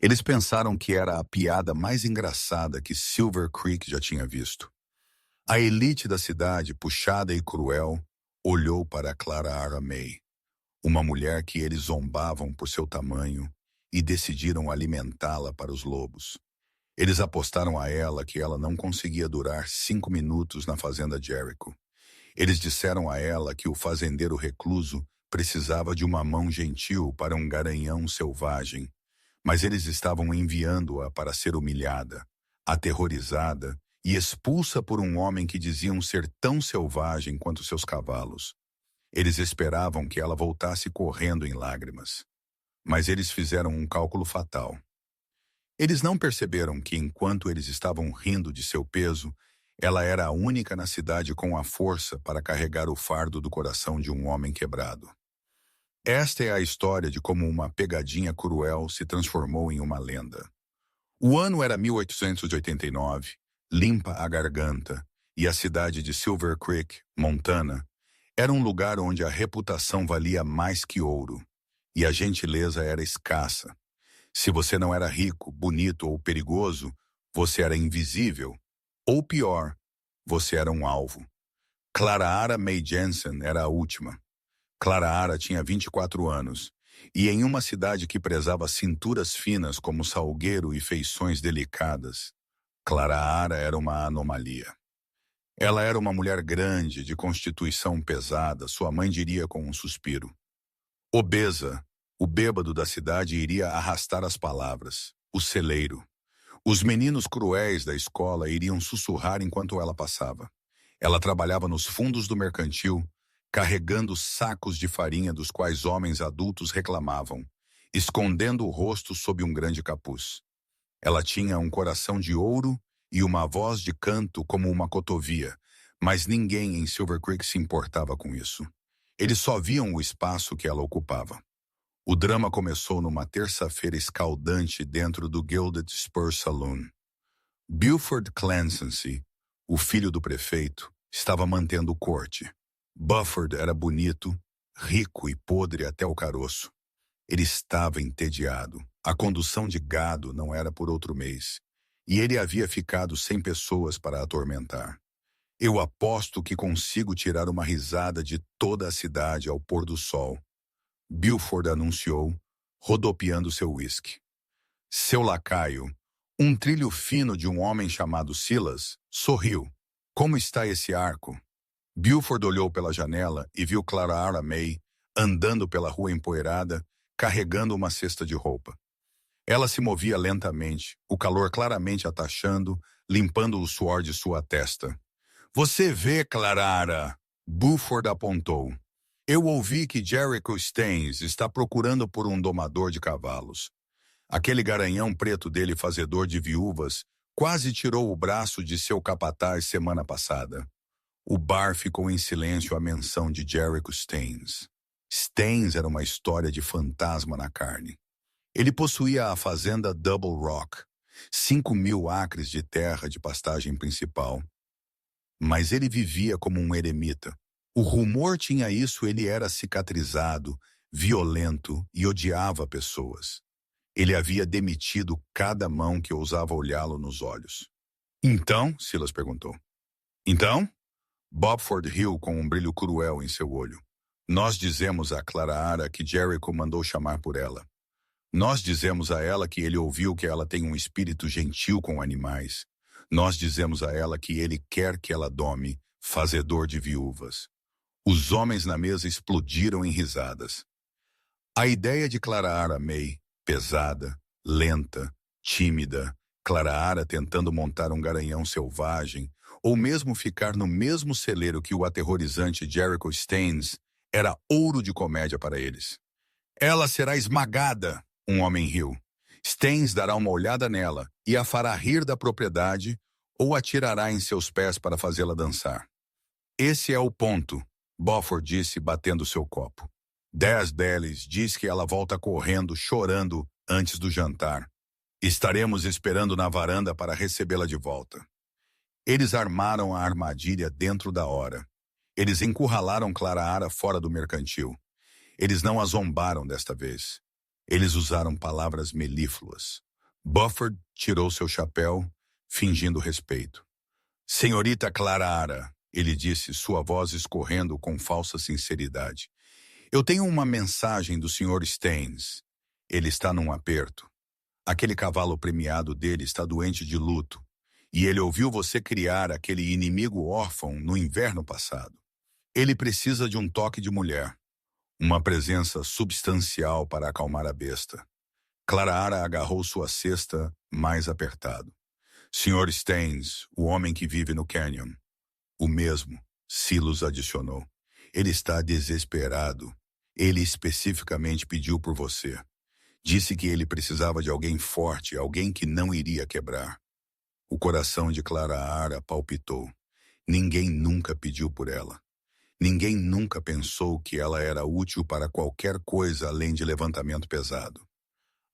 Eles pensaram que era a piada mais engraçada que Silver Creek já tinha visto. A elite da cidade, puxada e cruel, olhou para Clara Ara May, uma mulher que eles zombavam por seu tamanho, e decidiram alimentá-la para os lobos. Eles apostaram a ela que ela não conseguia durar 5 minutos na fazenda Jericho. Eles disseram a ela que o fazendeiro recluso precisava de uma mão gentil para um garanhão selvagem, mas eles estavam enviando-a para ser humilhada, aterrorizada e expulsa por um homem que diziam ser tão selvagem quanto seus cavalos. Eles esperavam que ela voltasse correndo em lágrimas. Mas eles fizeram um cálculo fatal. Eles não perceberam que, enquanto eles estavam rindo de seu peso, ela era a única na cidade com a força para carregar o fardo do coração de um homem quebrado. Esta é a história de como uma pegadinha cruel se transformou em uma lenda. O ano era 1889, limpa a garganta, e a cidade de Silver Creek, Montana, era um lugar onde a reputação valia mais que ouro, e a gentileza era escassa. Se você não era rico, bonito ou perigoso, você era invisível. Ou pior, você era um alvo. Clara Ara May Jensen era a última. Clara Ara tinha 24 anos, e em uma cidade que prezava cinturas finas como salgueiro e feições delicadas, Clara Ara era uma anomalia. Ela era uma mulher grande, de constituição pesada, sua mãe diria com um suspiro. Obesa, o bêbado da cidade iria arrastar as palavras, o celeiro. Os meninos cruéis da escola iriam sussurrar enquanto ela passava. Ela trabalhava nos fundos do mercantil, carregando sacos de farinha dos quais homens adultos reclamavam, escondendo o rosto sob um grande capuz. Ela tinha um coração de ouro e uma voz de canto como uma cotovia, mas ninguém em Silver Creek se importava com isso. Eles só viam o espaço que ela ocupava. O drama começou numa terça-feira escaldante dentro do Gilded Spur Saloon. Buford Clancy, o filho do prefeito, estava mantendo corte. Bufford era bonito, rico e podre até o caroço. Ele estava entediado. A condução de gado não era por outro mês, e ele havia ficado sem pessoas para atormentar. Eu aposto que consigo tirar uma risada de toda a cidade ao pôr do sol, Buford anunciou, rodopiando seu uísque. Seu lacaio, um trilho fino de um homem chamado Silas, sorriu. Como está esse arco? Buford olhou pela janela e viu Clara Ara May andando pela rua empoeirada, carregando uma cesta de roupa. Ela se movia lentamente, o calor claramente a taxando, limpando o suor de sua testa. Você vê, Clara? Buford apontou. Eu ouvi que Jericho Staines está procurando por um domador de cavalos. Aquele garanhão preto dele, fazedor de viúvas, quase tirou o braço de seu capataz semana passada. O bar ficou em silêncio à menção de Jericho Staines. Staines era uma história de fantasma na carne. Ele possuía a fazenda Double Rock, 5.000 acres de terra de pastagem principal. Mas ele vivia como um eremita. O rumor tinha isso, ele era cicatrizado, violento e odiava pessoas. Ele havia demitido cada mão que ousava olhá-lo nos olhos. Então? Silas perguntou. Então? Bopford riu com um brilho cruel em seu olho. Nós dizemos a Clara Ara que Jericho mandou chamar por ela. Nós dizemos a ela que ele ouviu que ela tem um espírito gentil com animais. Nós dizemos a ela que ele quer que ela dome, fazedor de viúvas. Os homens na mesa explodiram em risadas. A ideia de Clara Ara May, pesada, lenta, tímida, Clara Ara tentando montar um garanhão selvagem, ou mesmo ficar no mesmo celeiro que o aterrorizante Jericho Staines, era ouro de comédia para eles. Ela será esmagada, um homem riu. Staines dará uma olhada nela e a fará rir da propriedade ou atirará em seus pés para fazê-la dançar. Esse é o ponto, Bopford disse, batendo seu copo. 10 deles diz que ela volta correndo, chorando, antes do jantar. Estaremos esperando na varanda para recebê-la de volta. Eles armaram a armadilha dentro da hora. Eles encurralaram Clara Ara fora do mercantil. Eles não a zombaram desta vez. Eles usaram palavras melífluas. Bufford tirou seu chapéu, fingindo respeito. Senhorita Clara, ele disse, sua voz escorrendo com falsa sinceridade. Eu tenho uma mensagem do Sr. Staines. Ele está num aperto. Aquele cavalo premiado dele está doente de luto. E ele ouviu você criar aquele inimigo órfão no inverno passado. Ele precisa de um toque de mulher. Uma presença substancial para acalmar a besta. Clara agarrou sua cesta mais apertado. Sr. Staines, o homem que vive no Canyon. O mesmo, Silos adicionou. Ele está desesperado. Ele especificamente pediu por você. Disse que ele precisava de alguém forte, alguém que não iria quebrar. O coração de Clara palpitou. Ninguém nunca pediu por ela. Ninguém nunca pensou que ela era útil para qualquer coisa além de levantamento pesado.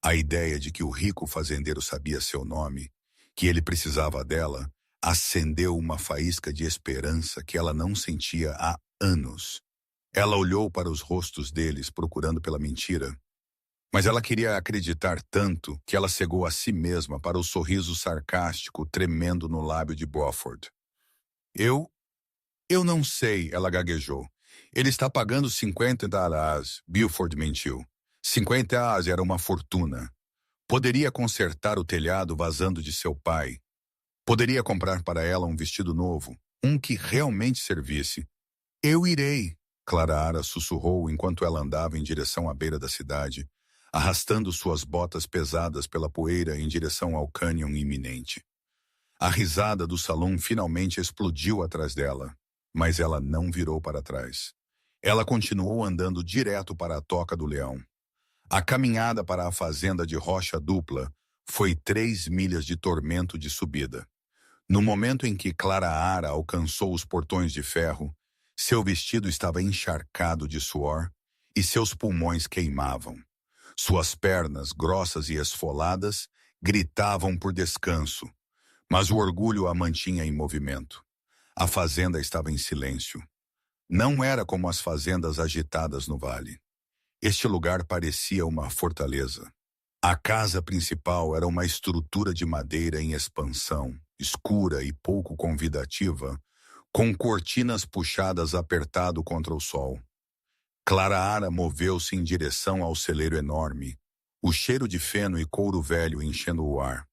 A ideia de que o rico fazendeiro sabia seu nome, que ele precisava dela, acendeu uma faísca de esperança que ela não sentia há anos. Ela olhou para os rostos deles, procurando pela mentira. Mas ela queria acreditar tanto que ela cegou a si mesma para o sorriso sarcástico tremendo no lábio de Bufford. Eu não sei, ela gaguejou. Ele está pagando 50 dólares, Buford mentiu. 50 as era uma fortuna. Poderia consertar o telhado vazando de seu pai. Poderia comprar para ela um vestido novo, um que realmente servisse. Eu irei, Clara sussurrou enquanto ela andava em direção à beira da cidade, arrastando suas botas pesadas pela poeira em direção ao cânion iminente. A risada do salão finalmente explodiu atrás dela, mas ela não virou para trás. Ela continuou andando direto para a Toca do Leão. A caminhada para a fazenda de rocha dupla foi 3 milhas de tormento de subida. No momento em que Clara alcançou os portões de ferro, seu vestido estava encharcado de suor e seus pulmões queimavam. Suas pernas, grossas e esfoladas, gritavam por descanso, mas o orgulho a mantinha em movimento. A fazenda estava em silêncio. Não era como as fazendas agitadas no vale. Este lugar parecia uma fortaleza. A casa principal era uma estrutura de madeira em expansão, escura e pouco convidativa, com cortinas puxadas apertado contra o sol. Clara moveu-se em direção ao celeiro enorme, o cheiro de feno e couro velho enchendo o ar.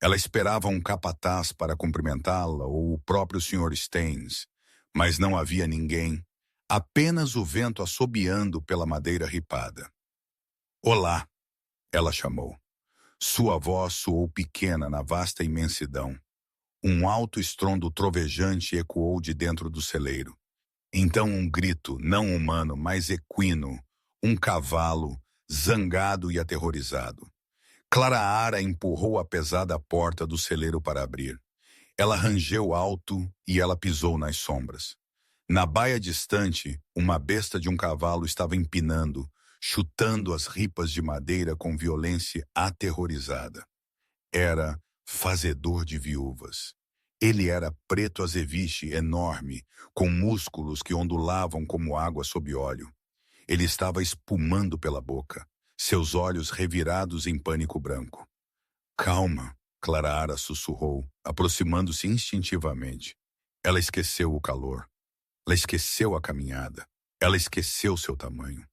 Ela esperava um capataz para cumprimentá-la ou o próprio Sr. Staines, mas não havia ninguém, apenas o vento assobiando pela madeira ripada. Olá, ela chamou. Sua voz soou pequena na vasta imensidão. Um alto estrondo trovejante ecoou de dentro do celeiro. Então um grito, não humano, mas equino, um cavalo, zangado e aterrorizado. Clara empurrou a pesada porta do celeiro para abrir. Ela rangeu alto e ela pisou nas sombras. Na baia distante, uma besta de um cavalo estava empinando, chutando as ripas de madeira com violência aterrorizada. Era fazedor de viúvas. Ele era preto azeviche, enorme, com músculos que ondulavam como água sob óleo. Ele estava espumando pela boca, seus olhos revirados em pânico branco. Calma, Clara sussurrou, aproximando-se instintivamente. Ela esqueceu o calor. Ela esqueceu a caminhada. Ela esqueceu seu tamanho.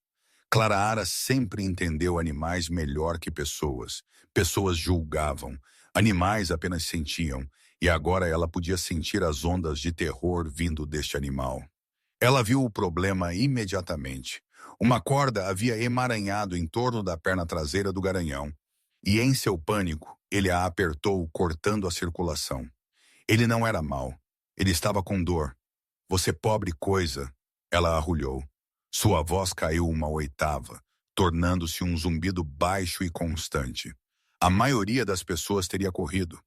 Clara sempre entendeu animais melhor que pessoas. Pessoas julgavam. Animais apenas sentiam. E agora ela podia sentir as ondas de terror vindo deste animal. Ela viu o problema imediatamente. Uma corda havia emaranhado em torno da perna traseira do garanhão. E em seu pânico, ele a apertou, cortando a circulação. Ele não era mau. Ele estava com dor. Você pobre coisa, ela arrulhou. Sua voz caiu uma oitava, tornando-se um zumbido baixo e constante. A maioria das pessoas teria corrido.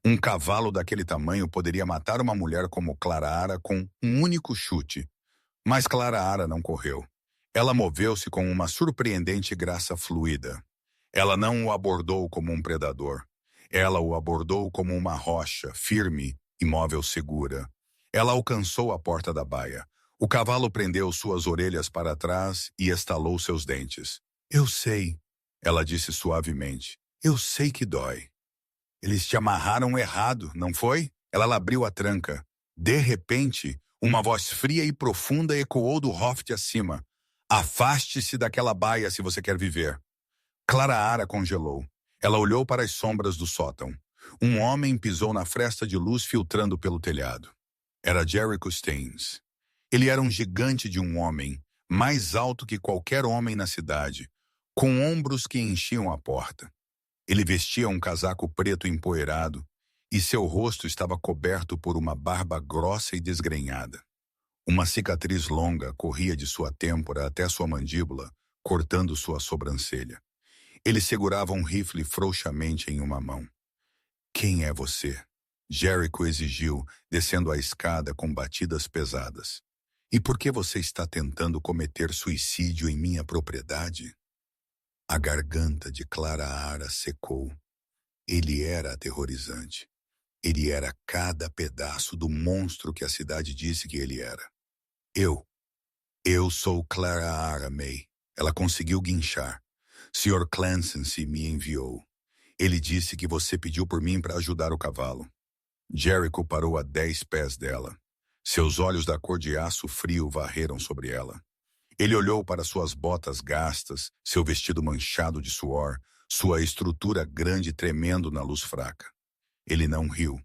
Um cavalo daquele tamanho poderia matar uma mulher como Clara com um único chute. Mas Clara não correu. Ela moveu-se com uma surpreendente graça fluida. Ela não o abordou como um predador. Ela o abordou como uma rocha, firme, imóvel segura. Ela alcançou a porta da baia. O cavalo prendeu suas orelhas para trás e estalou seus dentes. Eu sei, ela disse suavemente. Eu sei que dói. Eles te amarraram errado, não foi? Ela abriu a tranca. De repente, uma voz fria e profunda ecoou do loft acima. Afaste-se daquela baia se você quer viver. Clara Ara congelou. Ela olhou para as sombras do sótão. Um homem pisou na fresta de luz filtrando pelo telhado. Era Jericho Staines. Ele era um gigante de um homem, mais alto que qualquer homem na cidade, com ombros que enchiam a porta. Ele vestia um casaco preto empoeirado e seu rosto estava coberto por uma barba grossa e desgrenhada. Uma cicatriz longa corria de sua têmpora até sua mandíbula, cortando sua sobrancelha. Ele segurava um rifle frouxamente em uma mão. Quem é você? Jericho exigiu, descendo a escada com batidas pesadas. E por que você está tentando cometer suicídio em minha propriedade? A garganta de Clara Ara secou. Ele era aterrorizante. Ele era cada pedaço do monstro que a cidade disse que ele era. Eu sou Clara Ara May. Ela conseguiu guinchar. Sr. Clancy me enviou. Ele disse que você pediu por mim para ajudar o cavalo. Jericho parou a 10 pés dela. Seus olhos da cor de aço frio varreram sobre ela. Ele olhou para suas botas gastas, seu vestido manchado de suor, sua estrutura grande tremendo na luz fraca. Ele não riu,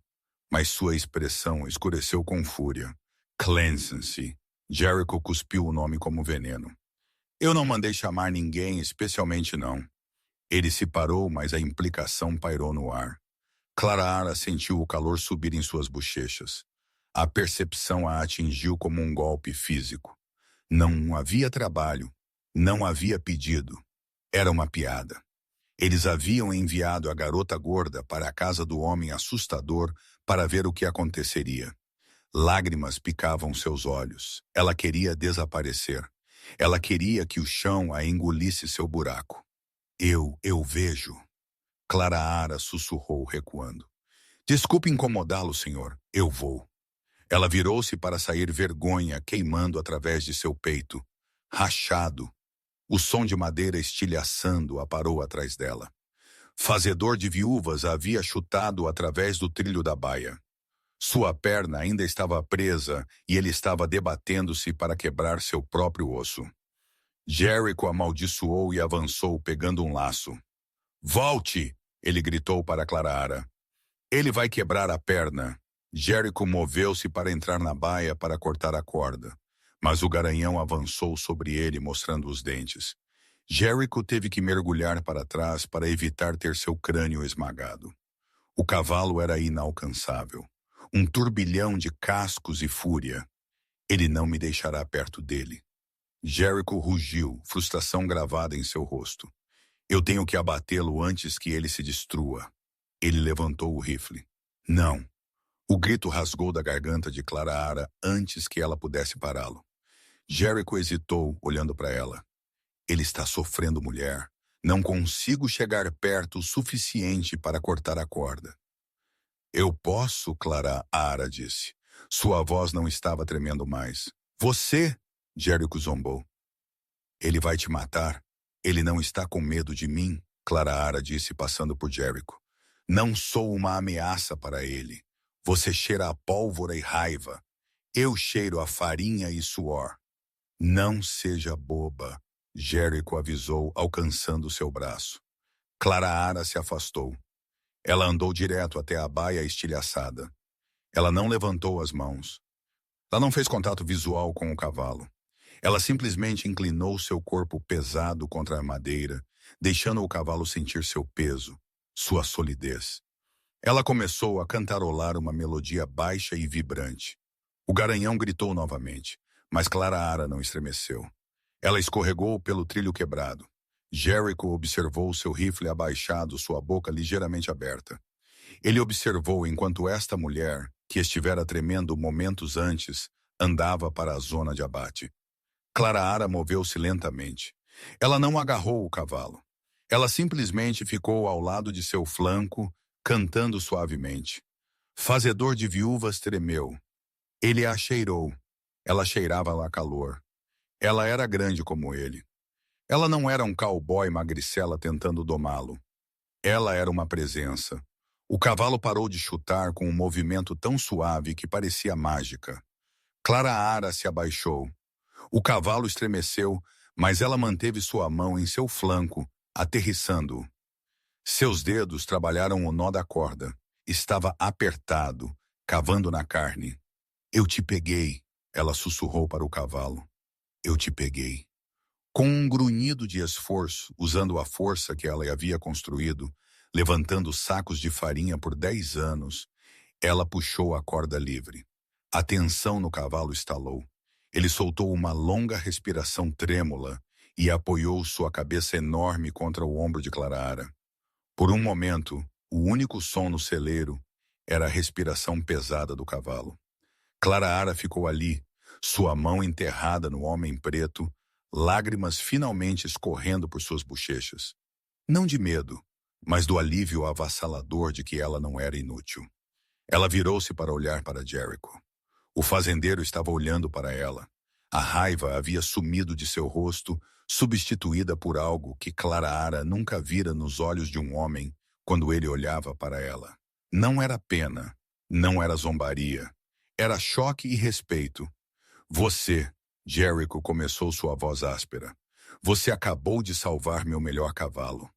mas sua expressão escureceu com fúria. Clancy. Jericho cuspiu o nome como veneno. Eu não mandei chamar ninguém, especialmente não. Ele se parou, mas a implicação pairou no ar. Clara Ara sentiu o calor subir em suas bochechas. A percepção a atingiu como um golpe físico. Não havia trabalho. Não havia pedido. Era uma piada. Eles haviam enviado a garota gorda para a casa do homem assustador para ver o que aconteceria. Lágrimas picavam seus olhos. Ela queria desaparecer. Ela queria que o chão a engolisse seu buraco. Eu vejo. Clara Ara sussurrou, recuando. Desculpe incomodá-lo, senhor. Eu vou. Ela virou-se para sair, vergonha queimando através de seu peito. Rachado. O som de madeira estilhaçando a parou atrás dela. Fazedor de viúvas a havia chutado através do trilho da baia. Sua perna ainda estava presa e ele estava debatendo-se para quebrar seu próprio osso. Jericho amaldiçoou e avançou pegando um laço. Volte! Ele gritou para Clara Ara. Ele vai quebrar a perna. Jericho moveu-se para entrar na baia para cortar a corda, mas o garanhão avançou sobre ele, mostrando os dentes. Jericho teve que mergulhar para trás para evitar ter seu crânio esmagado. O cavalo era inalcançável. Um turbilhão de cascos e fúria. Ele não me deixará perto dele. Jericho rugiu, frustração gravada em seu rosto. Eu tenho que abatê-lo antes que ele se destrua. Ele levantou o rifle. Não. O grito rasgou da garganta de Clara Ara antes que ela pudesse pará-lo. Jericho hesitou, olhando para ela. Ele está sofrendo, mulher. Não consigo chegar perto o suficiente para cortar a corda. Eu posso, Clara Ara disse. Sua voz não estava tremendo mais. Você, Jericho zombou. Ele vai te matar. Ele não está com medo de mim, Clara Ara disse, passando por Jericho. Não sou uma ameaça para ele. Você cheira a pólvora e raiva. Eu cheiro a farinha e suor. Não seja boba, Jericho avisou, alcançando seu braço. Clara Ara se afastou. Ela andou direto até a baia estilhaçada. Ela não levantou as mãos. Ela não fez contato visual com o cavalo. Ela simplesmente inclinou seu corpo pesado contra a madeira, deixando o cavalo sentir seu peso, sua solidez. Ela começou a cantarolar uma melodia baixa e vibrante. O garanhão gritou novamente, mas Clara Ara não estremeceu. Ela escorregou pelo trilho quebrado. Jericho observou seu rifle abaixado, sua boca ligeiramente aberta. Ele observou enquanto esta mulher, que estivera tremendo momentos antes, andava para a zona de abate. Clara Ara moveu-se lentamente. Ela não agarrou o cavalo. Ela simplesmente ficou ao lado de seu flanco, cantando suavemente. Fazedor de viúvas tremeu. Ele a cheirou. Ela cheirava a calor. Ela era grande como ele. Ela não era um cowboy magricela tentando domá-lo. Ela era uma presença. O cavalo parou de chutar com um movimento tão suave que parecia mágica. Clara Ara se abaixou. O cavalo estremeceu, mas ela manteve sua mão em seu flanco, aterrissando-o. Seus dedos trabalharam o nó da corda. Estava apertado, cavando na carne. Eu te peguei, ela sussurrou para o cavalo. Eu te peguei. Com um grunhido de esforço, usando a força que ela havia construído, levantando sacos de farinha por 10 anos, ela puxou a corda livre. A tensão no cavalo estalou. Ele soltou uma longa respiração trêmula e apoiou sua cabeça enorme contra o ombro de Clara. Por um momento, o único som no celeiro era a respiração pesada do cavalo. Clara ficou ali, sua mão enterrada no homem preto, lágrimas finalmente escorrendo por suas bochechas. Não de medo, mas do alívio avassalador de que ela não era inútil. Ela virou-se para olhar para Jericho. O fazendeiro estava olhando para ela. A raiva havia sumido de seu rosto, substituída por algo que Clara nunca vira nos olhos de um homem quando ele olhava para ela. Não era pena, não era zombaria. Era choque e respeito. Você, Jericho começou sua voz áspera. Você acabou de salvar meu melhor cavalo.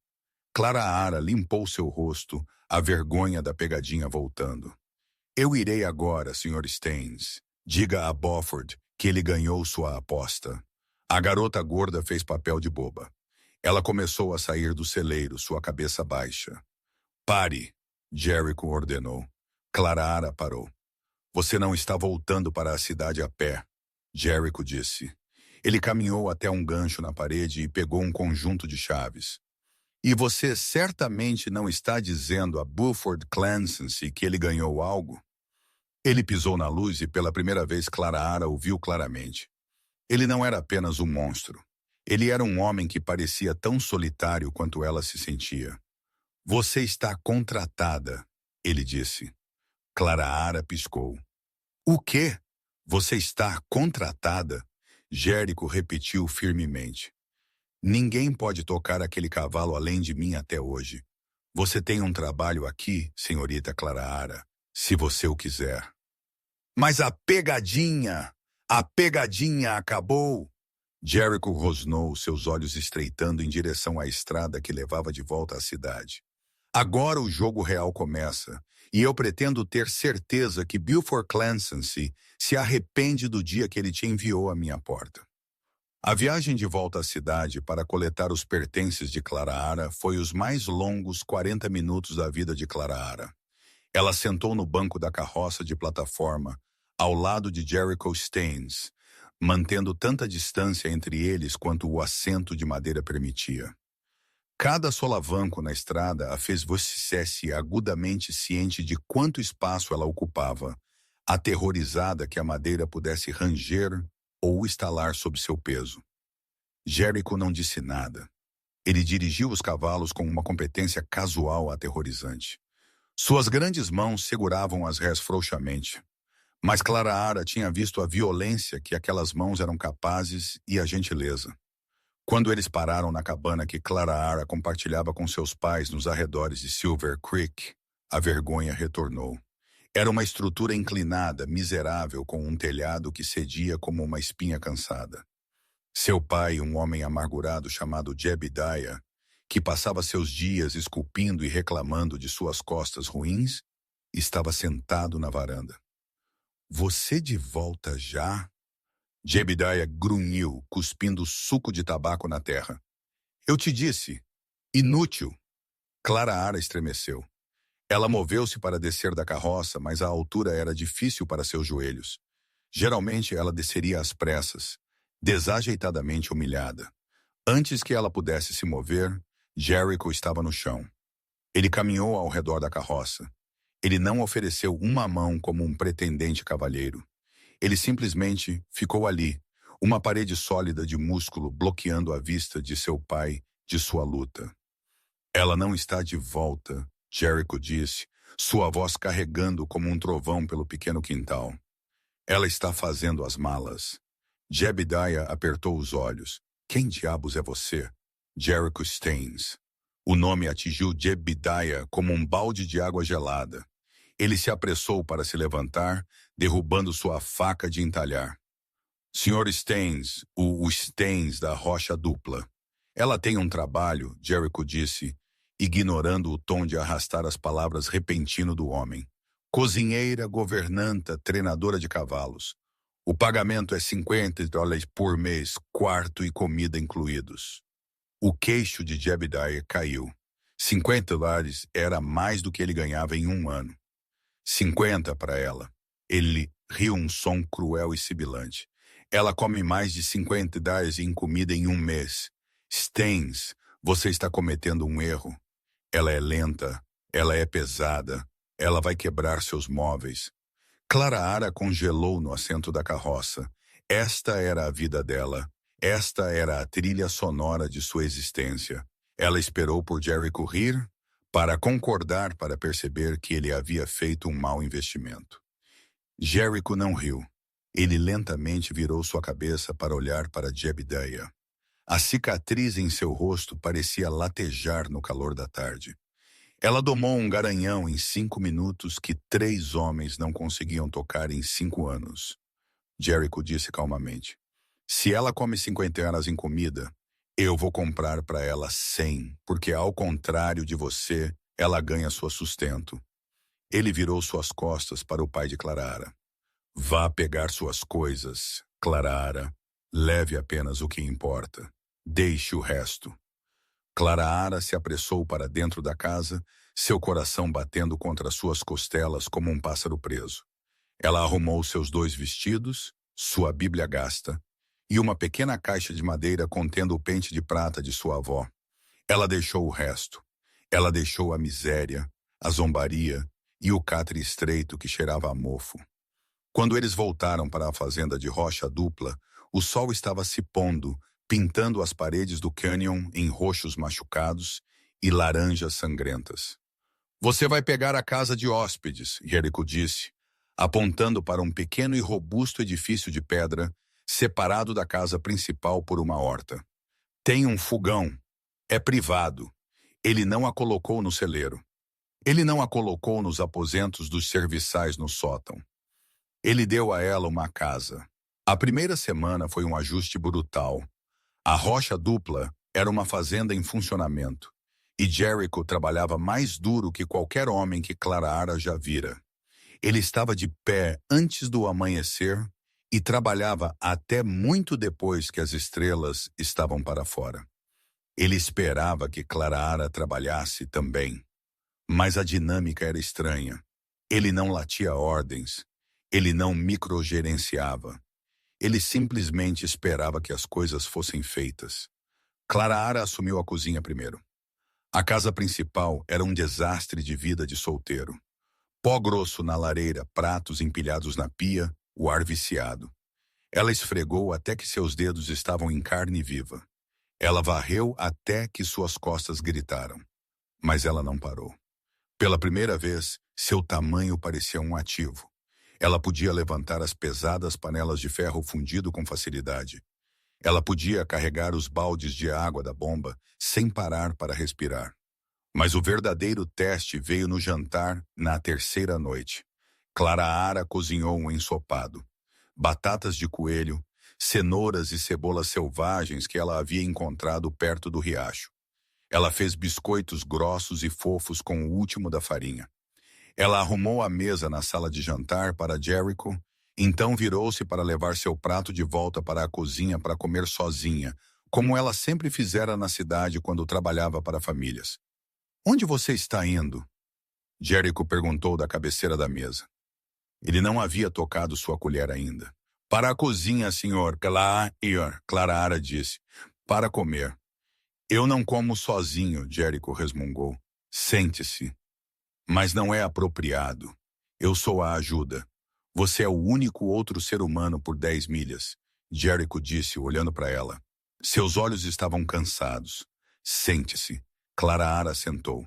Clara limpou seu rosto, a vergonha da pegadinha voltando. Eu irei agora, Sr. Staines. Diga a Beaufort que ele ganhou sua aposta. A garota gorda fez papel de boba. Ela começou a sair do celeiro, sua cabeça baixa. Pare, Jericho ordenou. Clara parou. Você não está voltando para a cidade a pé, Jericho disse. Ele caminhou até um gancho na parede e pegou um conjunto de chaves. E você certamente não está dizendo a Beaufort Clancy que ele ganhou algo? Ele pisou na luz e pela primeira vez Clara o viu claramente. Ele não era apenas um monstro. Ele era um homem que parecia tão solitário quanto ela se sentia. Você está contratada, ele disse. Clara piscou. O quê? Você está contratada? Jericho repetiu firmemente. Ninguém pode tocar aquele cavalo além de mim até hoje. Você tem um trabalho aqui, senhorita Clara, se você o quiser. Mas a pegadinha acabou. Jericho rosnou, seus olhos estreitando em direção à estrada que levava de volta à cidade. Agora o jogo real começa, e eu pretendo ter certeza que Beaufort Clancy se arrepende do dia que ele te enviou à minha porta. A viagem de volta à cidade para coletar os pertences de Clara foi os mais longos 40 minutos da vida de Clara. Ela sentou no banco da carroça de plataforma, ao lado de Jericho Staines, mantendo tanta distância entre eles quanto o assento de madeira permitia. Cada solavanco na estrada a fez vocifesse agudamente ciente de quanto espaço ela ocupava, aterrorizada que a madeira pudesse ranger ou estalar sob seu peso. Jericho não disse nada. Ele dirigiu os cavalos com uma competência casual aterrorizante. Suas grandes mãos seguravam as rés frouxamente. Mas Clara tinha visto a violência que aquelas mãos eram capazes e a gentileza. Quando eles pararam na cabana que Clara compartilhava com seus pais nos arredores de Silver Creek, a vergonha retornou. Era uma estrutura inclinada, miserável, com um telhado que cedia como uma espinha cansada. Seu pai, um homem amargurado chamado Jebediah, que passava seus dias esculpindo e reclamando de suas costas ruins, estava sentado na varanda. Você de volta já? Jebediah grunhiu, cuspindo suco de tabaco na terra. Eu te disse. Inútil. Clara estremeceu. Ela moveu-se para descer da carroça, mas a altura era difícil para seus joelhos. Geralmente ela desceria às pressas, desajeitadamente humilhada. Antes que ela pudesse se mover, Jericho estava no chão. Ele caminhou ao redor da carroça. Ele não ofereceu uma mão como um pretendente cavalheiro. Ele simplesmente ficou ali, uma parede sólida de músculo bloqueando a vista de seu pai de sua luta. Ela não está de volta, Jericho disse, sua voz carregando como um trovão pelo pequeno quintal. Ela está fazendo as malas. Jebediah apertou os olhos. Quem diabos é você? Jericho Staines. O nome atingiu Jebediah como um balde de água gelada. Ele se apressou para se levantar, derrubando sua faca de entalhar. Sr. Staines, o Staines da rocha dupla. Ela tem um trabalho, Jericho disse, ignorando o tom de arrastar as palavras repentino do homem. Cozinheira, governanta, treinadora de cavalos. O pagamento é $50 por mês, quarto e comida incluídos. O queixo de Jebediah caiu. $50 era mais do que ele ganhava em um ano. 50 para ela. Ele riu um som cruel e sibilante. Ela come mais de $50 em comida em um mês. Staines, você está cometendo um erro. Ela é lenta, ela é pesada, ela vai quebrar seus móveis. Clara Ara congelou no assento da carroça. Esta era a vida dela. Esta era a trilha sonora de sua existência. Ela esperou por Jericho rir, para concordar para perceber que ele havia feito um mau investimento. Jericho não riu. Ele lentamente virou sua cabeça para olhar para Jebediah. A cicatriz em seu rosto parecia latejar no calor da tarde. Ela domou um garanhão em 5 minutos que 3 homens não conseguiam tocar em 5 anos. Jericho disse calmamente. Se ela come $50 em comida, eu vou comprar para ela 100, porque ao contrário de você, ela ganha seu sustento. Ele virou suas costas para o pai de Clara Ara. Vá pegar suas coisas, Clara Ara. Leve apenas o que importa. Deixe o resto. Clara Ara se apressou para dentro da casa, seu coração batendo contra suas costelas como um pássaro preso. Ela arrumou seus 2 vestidos, sua Bíblia gasta, e uma pequena caixa de madeira contendo o pente de prata de sua avó. Ela deixou o resto. Ela deixou a miséria, a zombaria e o catre estreito que cheirava a mofo. Quando eles voltaram para a fazenda de rocha dupla, o sol estava se pondo, pintando as paredes do cânion em roxos machucados e laranjas sangrentas. Você vai pegar a casa de hóspedes, Jericho disse, apontando para um pequeno e robusto edifício de pedra, separado da casa principal por uma horta. Tem um fogão. É privado. Ele não a colocou no celeiro. Ele não a colocou nos aposentos dos serviçais no sótão. Ele deu a ela uma casa. A primeira semana foi um ajuste brutal. A rocha dupla era uma fazenda em funcionamento, e Jericho trabalhava mais duro que qualquer homem que Clara Ara já vira. Ele estava de pé antes do amanhecer e trabalhava até muito depois que as estrelas estavam para fora. Ele esperava que Clara Ara trabalhasse também, mas a dinâmica era estranha. Ele não latia ordens, ele não microgerenciava. Ele simplesmente esperava que as coisas fossem feitas. Clara Ara assumiu a cozinha primeiro. A casa principal era um desastre de vida de solteiro. Pó grosso na lareira, pratos empilhados na pia, o ar viciado. Ela esfregou até que seus dedos estavam em carne viva. Ela varreu até que suas costas gritaram. Mas ela não parou. Pela primeira vez, seu tamanho parecia um ativo. Ela podia levantar as pesadas panelas de ferro fundido com facilidade. Ela podia carregar os baldes de água da bomba sem parar para respirar. Mas o verdadeiro teste veio no jantar na terceira noite. Clara Ara cozinhou um ensopado. Batatas de coelho, cenouras e cebolas selvagens que ela havia encontrado perto do riacho. Ela fez biscoitos grossos e fofos com o último da farinha. Ela arrumou a mesa na sala de jantar para Jericho, então virou-se para levar seu prato de volta para a cozinha para comer sozinha, como ela sempre fizera na cidade quando trabalhava para famílias. Onde você está indo? Jericho perguntou da cabeceira da mesa. Ele não havia tocado sua colher ainda. Para a cozinha, senhor. Clara Ara disse. Para comer. Eu não como sozinho, Jericho resmungou. Sente-se. Mas não é apropriado. Eu sou a ajuda. Você é o único outro ser humano por 10 milhas, Jericho disse, olhando para ela. Seus olhos estavam cansados. Sente-se. Clara Ara sentou.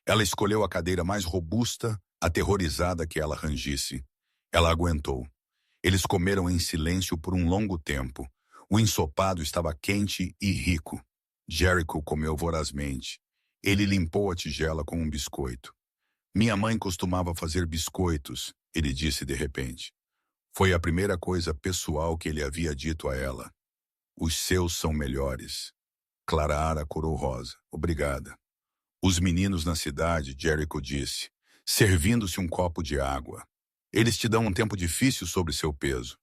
Ela escolheu a cadeira mais robusta, aterrorizada que ela rangisse. Ela aguentou. Eles comeram em silêncio por um longo tempo. O ensopado estava quente e rico. Jericho comeu vorazmente. Ele limpou a tigela com um biscoito. Minha mãe costumava fazer biscoitos, ele disse de repente. Foi a primeira coisa pessoal que ele havia dito a ela. Os seus são melhores. Clara corou rosa. Obrigada. Os meninos na cidade, Jericho disse, servindo-se um copo de água. Eles te dão um tempo difícil sobre seu peso.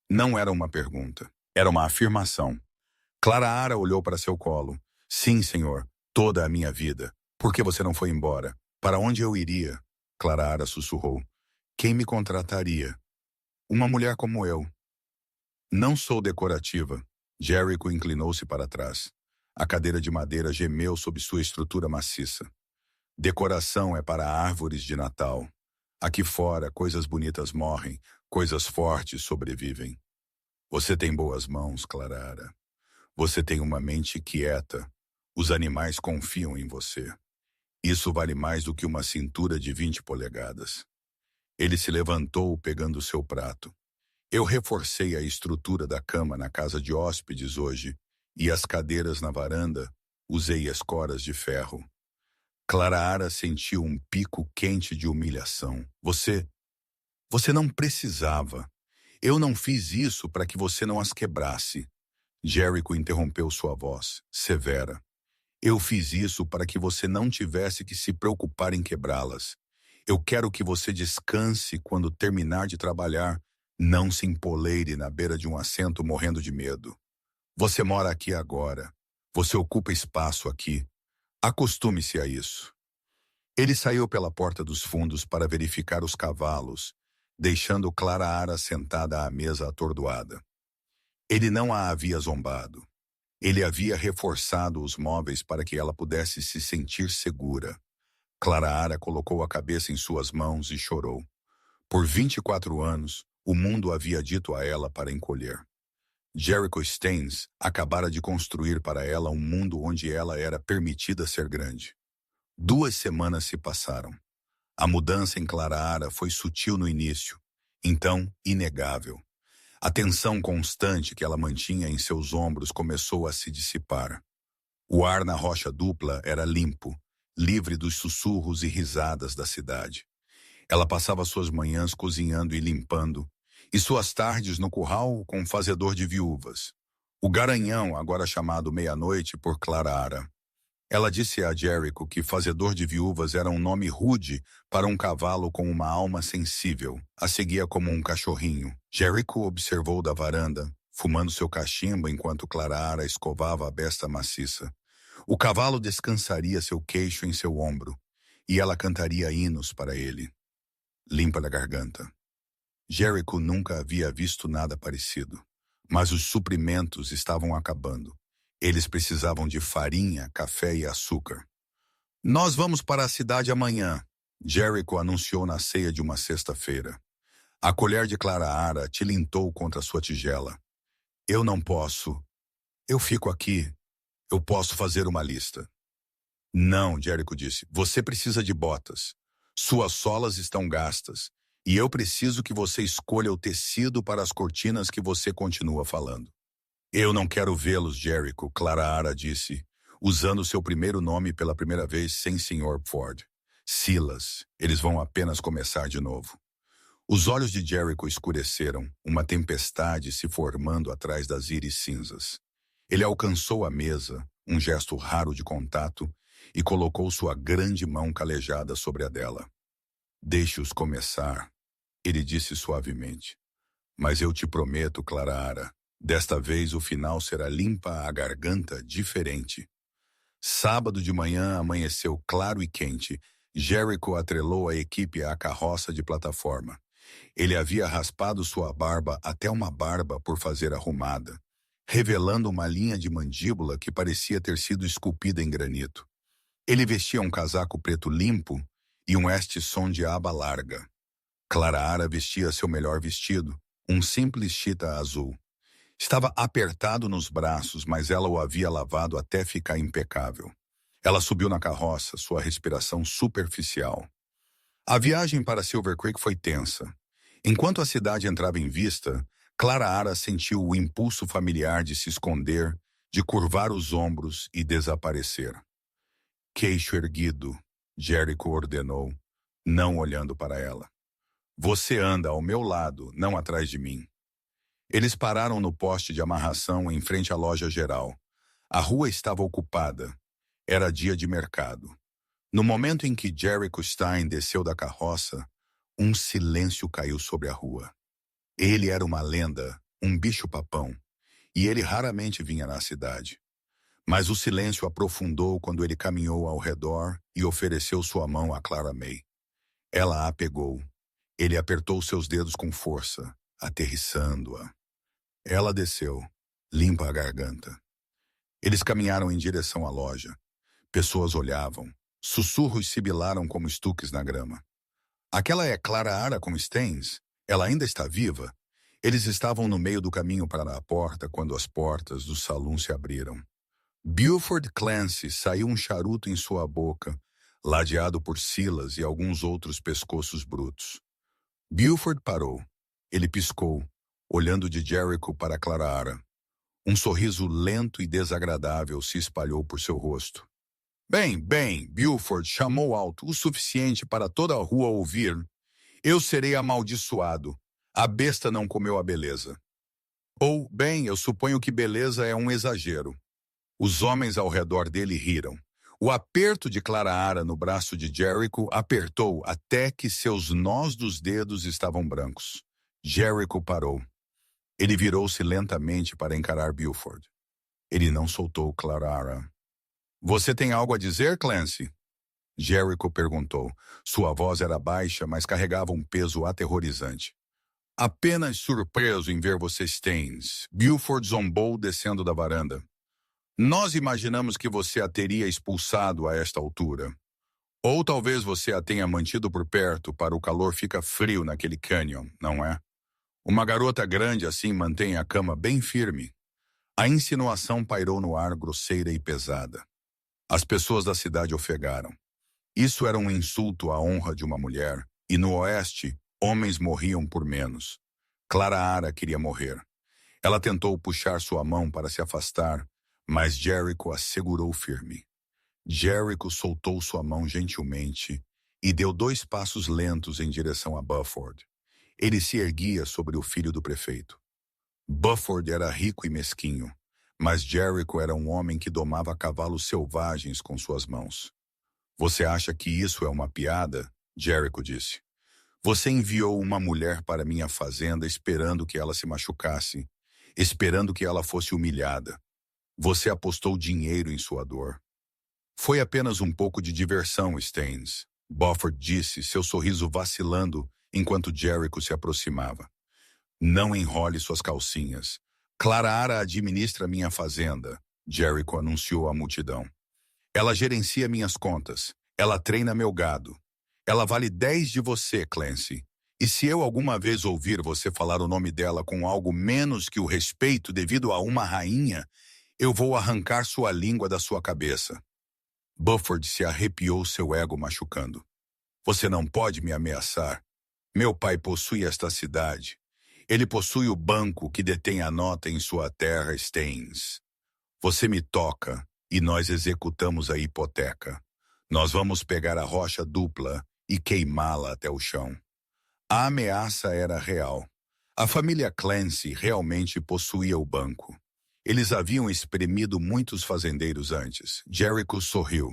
Não era uma pergunta, era uma afirmação. Clara olhou para seu colo. Sim, senhor, toda a minha vida. Por que você não foi embora? Para onde eu iria? Clara sussurrou. Quem me contrataria? Uma mulher como eu. Não sou decorativa. Jericho inclinou-se para trás. A cadeira de madeira gemeu sob sua estrutura maciça. Decoração é para árvores de Natal. Aqui fora, coisas bonitas morrem, coisas fortes sobrevivem. Você tem boas mãos, Clara. Você tem uma mente quieta. Os animais confiam em você. Isso vale mais do que uma cintura de 20 polegadas. Ele se levantou pegando seu prato. Eu reforcei a estrutura da cama na casa de hóspedes hoje e as cadeiras na varanda, usei escoras de ferro. Clara sentiu um pico quente de humilhação. Você não precisava. Eu não fiz isso para que você não as quebrasse. Jericho interrompeu sua voz, severa. Eu fiz isso para que você não tivesse que se preocupar em quebrá-las. Eu quero que você descanse quando terminar de trabalhar. Não se empoleire na beira de um assento morrendo de medo. Você mora aqui agora. Você ocupa espaço aqui. Acostume-se a isso. Ele saiu pela porta dos fundos para verificar os cavalos, deixando Clara sentada à mesa atordoada. Ele não a havia zombado. Ele havia reforçado os móveis para que ela pudesse se sentir segura. Clara colocou a cabeça em suas mãos e chorou. Por 24 anos, o mundo havia dito a ela para encolher. Jericho Staines acabara de construir para ela um mundo onde ela era permitida ser grande. 2 semanas se passaram. A mudança em Clara foi sutil no início, então inegável. A tensão constante que ela mantinha em seus ombros começou a se dissipar. O ar na rocha dupla era limpo, livre dos sussurros e risadas da cidade. Ela passava suas manhãs cozinhando e limpando, e suas tardes no curral com um fazedor de viúvas. O garanhão, agora chamado Meia-Noite por Clara. Ela disse a Jericho que fazedor de viúvas era um nome rude para um cavalo com uma alma sensível. A seguia como um cachorrinho. Jericho observou da varanda, fumando seu cachimbo enquanto Clara escovava a besta maciça. O cavalo descansaria seu queixo em seu ombro, e ela cantaria hinos para ele. Limpa da garganta. Jericho nunca havia visto nada parecido, mas os suprimentos estavam acabando. Eles precisavam de farinha, café e açúcar. Nós vamos para a cidade amanhã, Jericho anunciou na ceia de uma sexta-feira. A colher de Clara tilintou contra sua tigela. Eu não posso. Eu fico aqui. Eu posso fazer uma lista. Não, Jericho disse. Você precisa de botas. Suas solas estão gastas. E eu preciso que você escolha o tecido para as cortinas que você continua falando. Eu não quero vê-los, Jericho, Clara disse, usando seu primeiro nome pela primeira vez sem Sr. Ford. Silas, eles vão apenas começar de novo. Os olhos de Jericho escureceram, uma tempestade se formando atrás das íris cinzas. Ele alcançou a mesa, um gesto raro de contato, e colocou sua grande mão calejada sobre a dela. Deixe-os começar, ele disse suavemente. Mas eu te prometo, Clara, desta vez o final será limpa a garganta diferente. Sábado de manhã amanheceu claro e quente. Jericho atrelou a equipe à carroça de plataforma. Ele havia raspado sua barba até uma barba por fazer arrumada, revelando uma linha de mandíbula que parecia ter sido esculpida em granito. Ele vestia um casaco preto limpo e um Estisson de aba larga. Clara vestia seu melhor vestido, um simples chita azul. Estava apertado nos braços, mas ela o havia lavado até ficar impecável. Ela subiu na carroça, sua respiração superficial. A viagem para Silver Creek foi tensa. Enquanto a cidade entrava em vista, Clara sentiu o impulso familiar de se esconder, de curvar os ombros e desaparecer. Queixo erguido, Jericho ordenou, não olhando para ela. Você anda ao meu lado, não atrás de mim. Eles pararam no poste de amarração em frente à loja geral. A rua estava ocupada. Era dia de mercado. No momento em que Jericho Stein desceu da carroça, um silêncio caiu sobre a rua. Ele era uma lenda, um bicho-papão, e ele raramente vinha na cidade. Mas o silêncio aprofundou quando ele caminhou ao redor e ofereceu sua mão a Clara May. Ela a pegou. Ele apertou seus dedos com força, aterrissando-a. Ela desceu, limpa a garganta. Eles caminharam em direção à loja. Pessoas olhavam. Sussurros sibilaram como estuques na grama. Aquela é Clara Ara com Staines? Ela ainda está viva? Eles estavam no meio do caminho para a porta quando as portas do salão se abriram. Buford Clancy saiu um charuto em sua boca, ladeado por Silas e alguns outros pescoços brutos. Buford parou. Ele piscou, olhando de Jericho para Clara Ara. Um sorriso lento e desagradável se espalhou por seu rosto. Bem, Buford chamou alto o suficiente para toda a rua ouvir. Eu serei amaldiçoado. A besta não comeu a beleza. Ou, bem, eu suponho que beleza é um exagero. Os homens ao redor dele riram. O aperto de Clara Ara no braço de Jericho apertou até que seus nós dos dedos estavam brancos. Jericho parou. Ele virou-se lentamente para encarar Buford. Ele não soltou Clara Ara. Você tem algo a dizer, Clancy? Jericho perguntou. Sua voz era baixa, mas carregava um peso aterrorizante. Apenas surpreso em ver você, Staines. Buford zombou descendo da varanda. Nós imaginamos que você a teria expulsado a esta altura. Ou talvez você a tenha mantido por perto para o calor fica frio naquele canyon, não é? Uma garota grande assim mantém a cama bem firme. A insinuação pairou no ar grosseira e pesada. As pessoas da cidade ofegaram. Isso era um insulto à honra de uma mulher, e no oeste, homens morriam por menos. Clara Ara queria morrer. Ela tentou puxar sua mão para se afastar, mas Jericho a segurou firme. Jericho soltou sua mão gentilmente e deu 2 passos lentos em direção a Buford. Ele se erguia sobre o filho do prefeito. Buford era rico e mesquinho, mas Jericho era um homem que domava cavalos selvagens com suas mãos. Você acha que isso é uma piada? Jericho disse. Você enviou uma mulher para minha fazenda esperando que ela se machucasse, esperando que ela fosse humilhada. Você apostou dinheiro em sua dor. Foi apenas um pouco de diversão, Staines, Buford disse, seu sorriso vacilando enquanto Jericho se aproximava. Não enrole suas calcinhas. Clara Ara administra minha fazenda, Jericho anunciou à multidão. Ela gerencia minhas contas. Ela treina meu gado. Ela vale 10 de você, Clancy. E se eu alguma vez ouvir você falar o nome dela com algo menos que o respeito devido a uma rainha, eu vou arrancar sua língua da sua cabeça. Buford se arrepiou, seu ego machucando. Você não pode me ameaçar. Meu pai possui esta cidade. Ele possui o banco que detém a nota em sua terra, Staines. Você me toca e nós executamos a hipoteca. Nós vamos pegar a rocha dupla e queimá-la até o chão. A ameaça era real. A família Clancy realmente possuía o banco. Eles haviam espremido muitos fazendeiros antes. Jericho sorriu.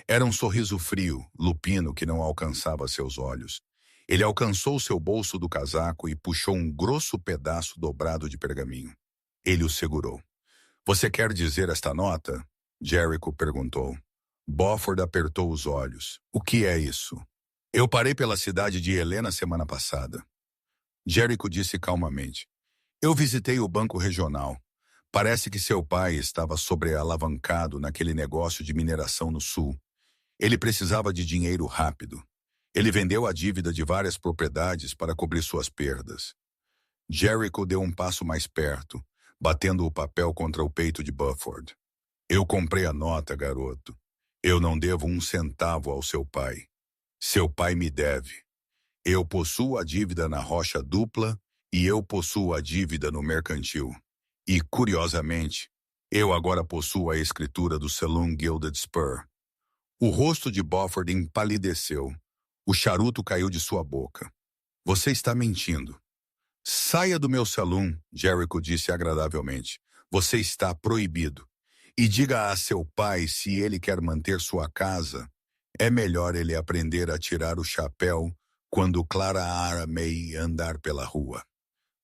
Era um sorriso frio, lupino que não alcançava seus olhos. Ele alcançou seu bolso do casaco e puxou um grosso pedaço dobrado de pergaminho. Ele o segurou. Você quer dizer esta nota? Jericho perguntou. Buford apertou os olhos. O que é isso? Eu parei pela cidade de Helena semana passada. Jericho disse calmamente. Eu visitei o banco regional. Parece que seu pai estava sobrealavancado naquele negócio de mineração no sul. Ele precisava de dinheiro rápido. Ele vendeu a dívida de várias propriedades para cobrir suas perdas. Jericho deu um passo mais perto, batendo o papel contra o peito de Buford. Eu comprei a nota, garoto. Eu não devo 1 centavo ao seu pai. Seu pai me deve. Eu possuo a dívida na rocha dupla e eu possuo a dívida no mercantil. E, curiosamente, eu agora possuo a escritura do Saloon Gilded Spur. O rosto de Beaufort empalideceu. O charuto caiu de sua boca. Você está mentindo. Saia do meu salão, Jericho disse agradavelmente. Você está proibido. E diga a seu pai se ele quer manter sua casa. É melhor ele aprender a tirar o chapéu quando Clara May andar pela rua.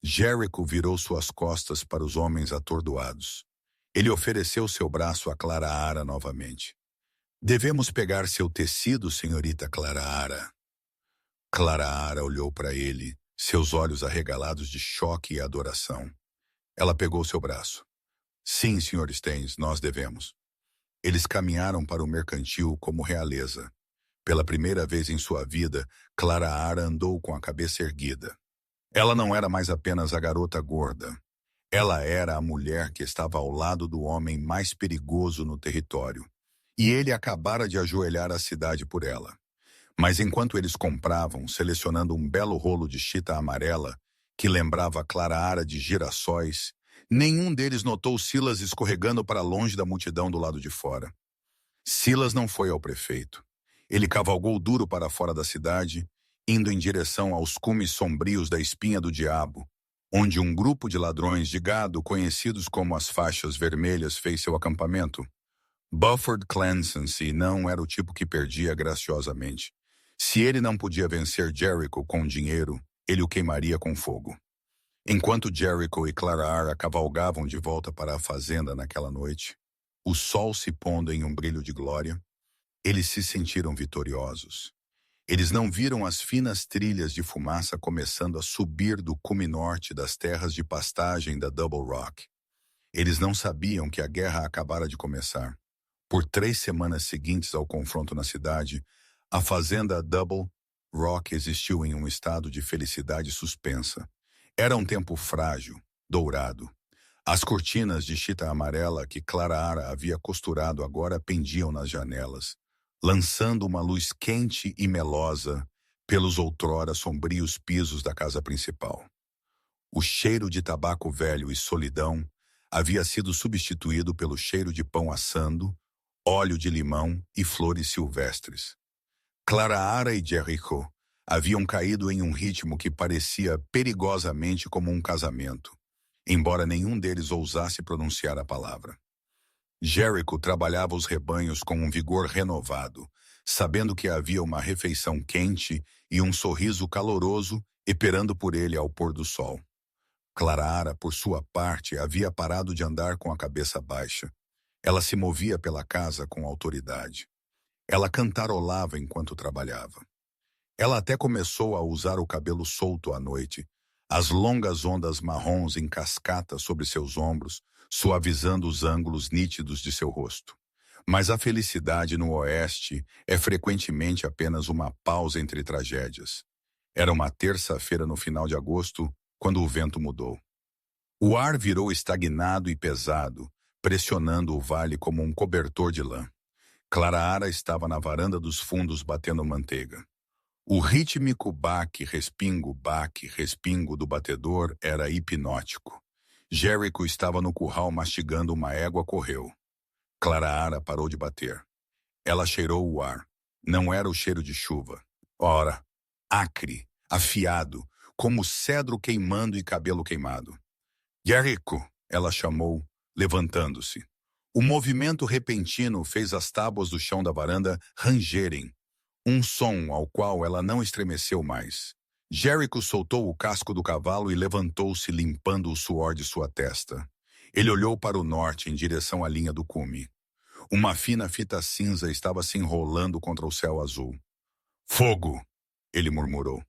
Jericho virou suas costas para os homens atordoados. Ele ofereceu seu braço a Clara novamente. Devemos pegar seu tecido, senhorita Clara. Clara olhou para ele, seus olhos arregalados de choque e adoração. Ela pegou seu braço. Sim, Sr. Staines, nós devemos. Eles caminharam para o mercantil como realeza. Pela primeira vez em sua vida, Clara andou com a cabeça erguida. Ela não era mais apenas a garota gorda. Ela era a mulher que estava ao lado do homem mais perigoso no território. E ele acabara de ajoelhar a cidade por ela. Mas enquanto eles compravam, selecionando um belo rolo de chita amarela, que lembrava Clara de girassóis, nenhum deles notou Silas escorregando para longe da multidão do lado de fora. Silas não foi ao prefeito. Ele cavalgou duro para fora da cidade, indo em direção aos cumes sombrios da Espinha do Diabo, onde um grupo de ladrões de gado, conhecidos como as Faixas Vermelhas, fez seu acampamento. Beaufort Clancy não era o tipo que perdia graciosamente. Se ele não podia vencer Jericho com dinheiro, ele o queimaria com fogo. Enquanto Jericho e Clara cavalgavam de volta para a fazenda naquela noite, o sol se pondo em um brilho de glória, eles se sentiram vitoriosos. Eles não viram as finas trilhas de fumaça começando a subir do cume norte das terras de pastagem da Double Rock. Eles não sabiam que a guerra acabara de começar. Por 3 semanas seguintes ao confronto na cidade, a fazenda Double Rock existiu em um estado de felicidade suspensa. Era um tempo frágil, dourado. As cortinas de chita amarela que Clara havia costurado agora pendiam nas janelas, lançando uma luz quente e melosa pelos outrora sombrios pisos da casa principal. O cheiro de tabaco velho e solidão havia sido substituído pelo cheiro de pão assando, óleo de limão e flores silvestres. Clara e Jericho haviam caído em um ritmo que parecia perigosamente como um casamento, embora nenhum deles ousasse pronunciar a palavra. Jericho trabalhava os rebanhos com um vigor renovado, sabendo que havia uma refeição quente e um sorriso caloroso esperando por ele ao pôr do sol. Clara, por sua parte, havia parado de andar com a cabeça baixa. Ela se movia pela casa com autoridade. Ela cantarolava enquanto trabalhava. Ela até começou a usar o cabelo solto à noite, as longas ondas marrons em cascata sobre seus ombros, suavizando os ângulos nítidos de seu rosto. Mas a felicidade no Oeste é frequentemente apenas uma pausa entre tragédias. Era uma terça-feira no final de agosto, quando o vento mudou. O ar virou estagnado e pesado, pressionando o vale como um cobertor de lã. Clara estava na varanda dos fundos batendo manteiga. O rítmico baque, respingo do batedor era hipnótico. Jericho estava no curral mastigando uma égua correu. Clara parou de bater. Ela cheirou o ar. Não era o cheiro de chuva. Ora, acre, afiado, como cedro queimando e cabelo queimado. Jericho, ela chamou, levantando-se. O movimento repentino fez as tábuas do chão da varanda rangerem, um som ao qual ela não estremeceu mais. Jericho soltou o casco do cavalo e levantou-se limpando o suor de sua testa. Ele olhou para o norte em direção à linha do cume. Uma fina fita cinza estava se enrolando contra o céu azul. Fogo! Ele murmurou.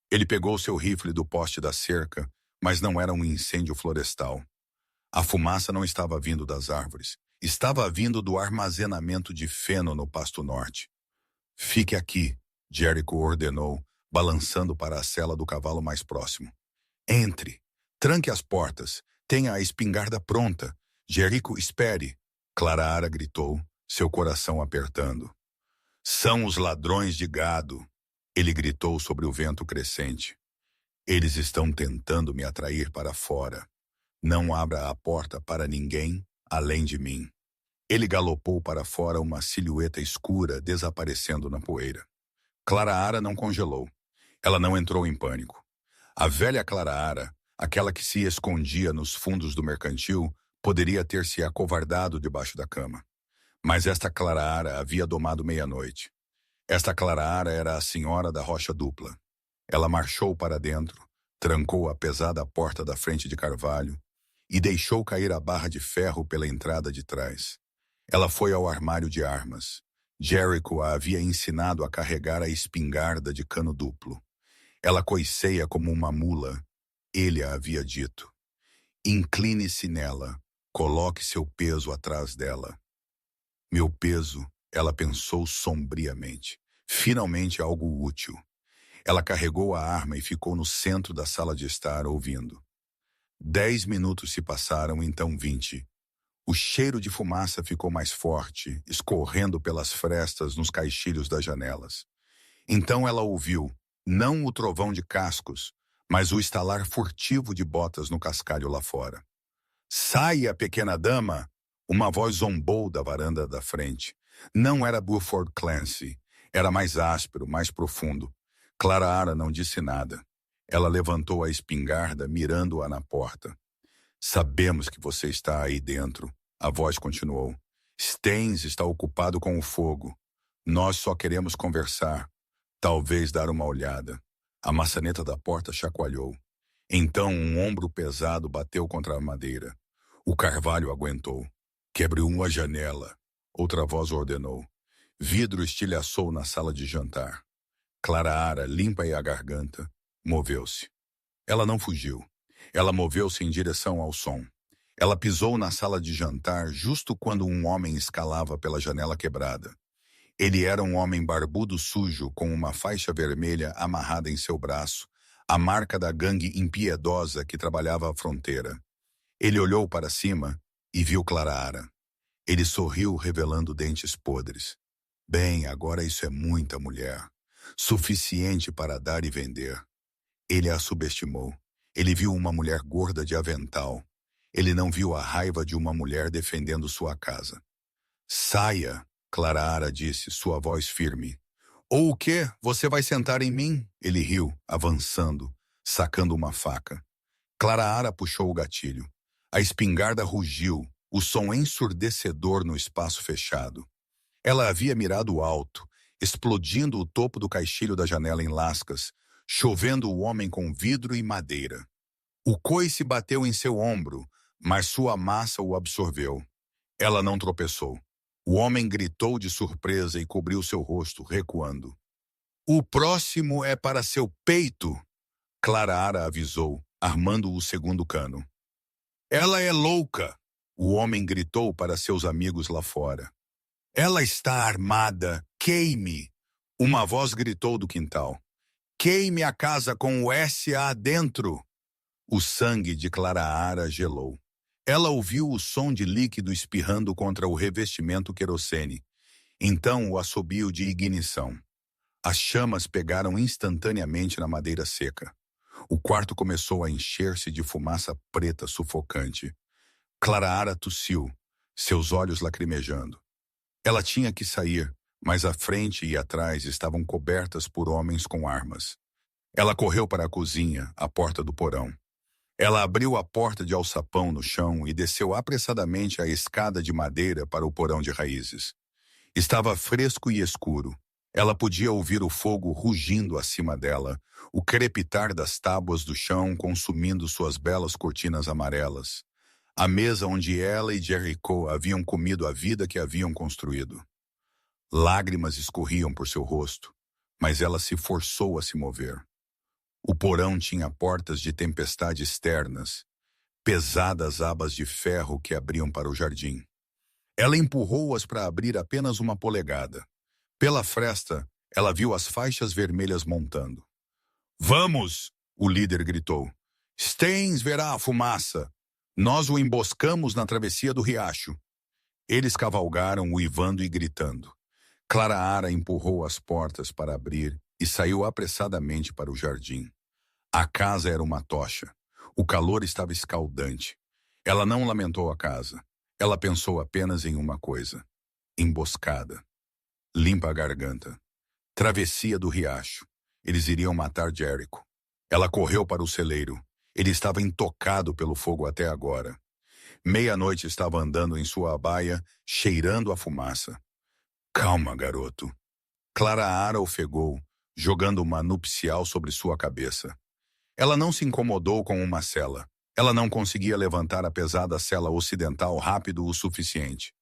Ele pegou seu rifle do poste da cerca, mas não era um incêndio florestal. A fumaça não estava vindo das árvores. Estava vindo do armazenamento de feno no pasto norte. Fique aqui, Jericho ordenou, balançando para a sela do cavalo mais próximo. Entre. Tranque as portas. Tenha a espingarda pronta. Jericho, espere. Clara gritou, seu coração apertando. São os ladrões de gado. Ele gritou sobre o vento crescente. Eles estão tentando me atrair para fora. Não abra a porta para ninguém além de mim. Ele galopou para fora, uma silhueta escura desaparecendo na poeira. Clara não congelou. Ela não entrou em pânico. A velha Clara, aquela que se escondia nos fundos do mercantil, poderia ter se acovardado debaixo da cama. Mas esta Clara havia domado meia-noite. Esta Clara era a senhora da rocha dupla. Ela marchou para dentro, trancou a pesada porta da frente de Carvalho e deixou cair a barra de ferro pela entrada de trás. Ela foi ao armário de armas. Jericho a havia ensinado a carregar a espingarda de cano duplo. Ela coiceia como uma mula. Ele a havia dito. Incline-se nela. Coloque seu peso atrás dela. Meu peso, ela pensou sombriamente. Finalmente algo útil. Ela carregou a arma e ficou no centro da sala de estar, ouvindo. 10 minutos se passaram, então 20. O cheiro de fumaça ficou mais forte, escorrendo pelas frestas nos caixilhos das janelas. Então ela ouviu, não o trovão de cascos, mas o estalar furtivo de botas no cascalho lá fora. Saia, pequena dama! Uma voz zombou da varanda da frente. Não era Buford Clancy. Era mais áspero, mais profundo. Clara não disse nada. Ela levantou a espingarda, mirando-a na porta. Sabemos que você está aí dentro. A voz continuou. Staines está ocupado com o fogo. Nós só queremos conversar. Talvez dar uma olhada. A maçaneta da porta chacoalhou. Então um ombro pesado bateu contra a madeira. O Carvalho aguentou. Quebre uma janela. Outra voz ordenou. Vidro estilhaçou na sala de jantar. Clara, limpa a garganta, moveu-se. Ela não fugiu. Ela moveu-se em direção ao som. Ela pisou na sala de jantar justo quando um homem escalava pela janela quebrada. Ele era um homem barbudo sujo com uma faixa vermelha amarrada em seu braço, a marca da gangue impiedosa que trabalhava à fronteira. Ele olhou para cima e viu Clara. Ele sorriu, revelando dentes podres. Bem, agora isso é muita mulher. Suficiente para dar e vender. Ele a subestimou. Ele viu uma mulher gorda de avental. Ele não viu a raiva de uma mulher defendendo sua casa. Saia, Clara disse, sua voz firme. Ou o quê? Você vai sentar em mim? Ele riu, avançando, sacando uma faca. Clara puxou o gatilho. A espingarda rugiu, o som ensurdecedor no espaço fechado. Ela havia mirado alto, explodindo o topo do caixilho da janela em lascas, chovendo o homem com vidro e madeira. O coice bateu em seu ombro, mas sua massa o absorveu. Ela não tropeçou. O homem gritou de surpresa e cobriu seu rosto, recuando. O próximo é para seu peito, Clara avisou, armando o segundo cano. Ela é louca, o homem gritou para seus amigos lá fora. Ela está armada, queime! Uma voz gritou do quintal. Queime a casa com o S.A. dentro! O sangue de Clara gelou. Ela ouviu o som de líquido espirrando contra o revestimento querosene. Então o assobio de ignição. As chamas pegaram instantaneamente na madeira seca. O quarto começou a encher-se de fumaça preta sufocante. Clara tossiu, seus olhos lacrimejando. Ela tinha que sair, mas a frente e atrás estavam cobertas por homens com armas. Ela correu para a cozinha, à porta do porão. Ela abriu a porta de alçapão no chão e desceu apressadamente a escada de madeira para o porão de raízes. Estava fresco e escuro. Ela podia ouvir o fogo rugindo acima dela, o crepitar das tábuas do chão consumindo suas belas cortinas amarelas. A mesa onde ela e Jericho haviam comido a vida que haviam construído. Lágrimas escorriam por seu rosto, mas ela se forçou a se mover. O porão tinha portas de tempestade externas, pesadas abas de ferro que abriam para o jardim. Ela empurrou-as para abrir apenas uma polegada. Pela fresta, ela viu as faixas vermelhas montando. Vamos! O líder gritou. Staines verá a fumaça. Nós o emboscamos na travessia do riacho. Eles cavalgaram, uivando e gritando. Clara empurrou as portas para abrir e saiu apressadamente para o jardim. A casa era uma tocha. O calor estava escaldante. Ela não lamentou a casa. Ela pensou apenas em uma coisa: emboscada. Limpa a garganta. Travessia do riacho. Eles iriam matar Jericho. Ela correu para o celeiro. Ele estava intocado pelo fogo até agora. Meia-noite estava andando em sua abaia, cheirando a fumaça. Calma, garoto. Clara Ara ofegou, jogando uma nupcial sobre sua cabeça. Ela não se incomodou com uma cela. Ela não conseguia levantar a pesada cela ocidental rápido o suficiente.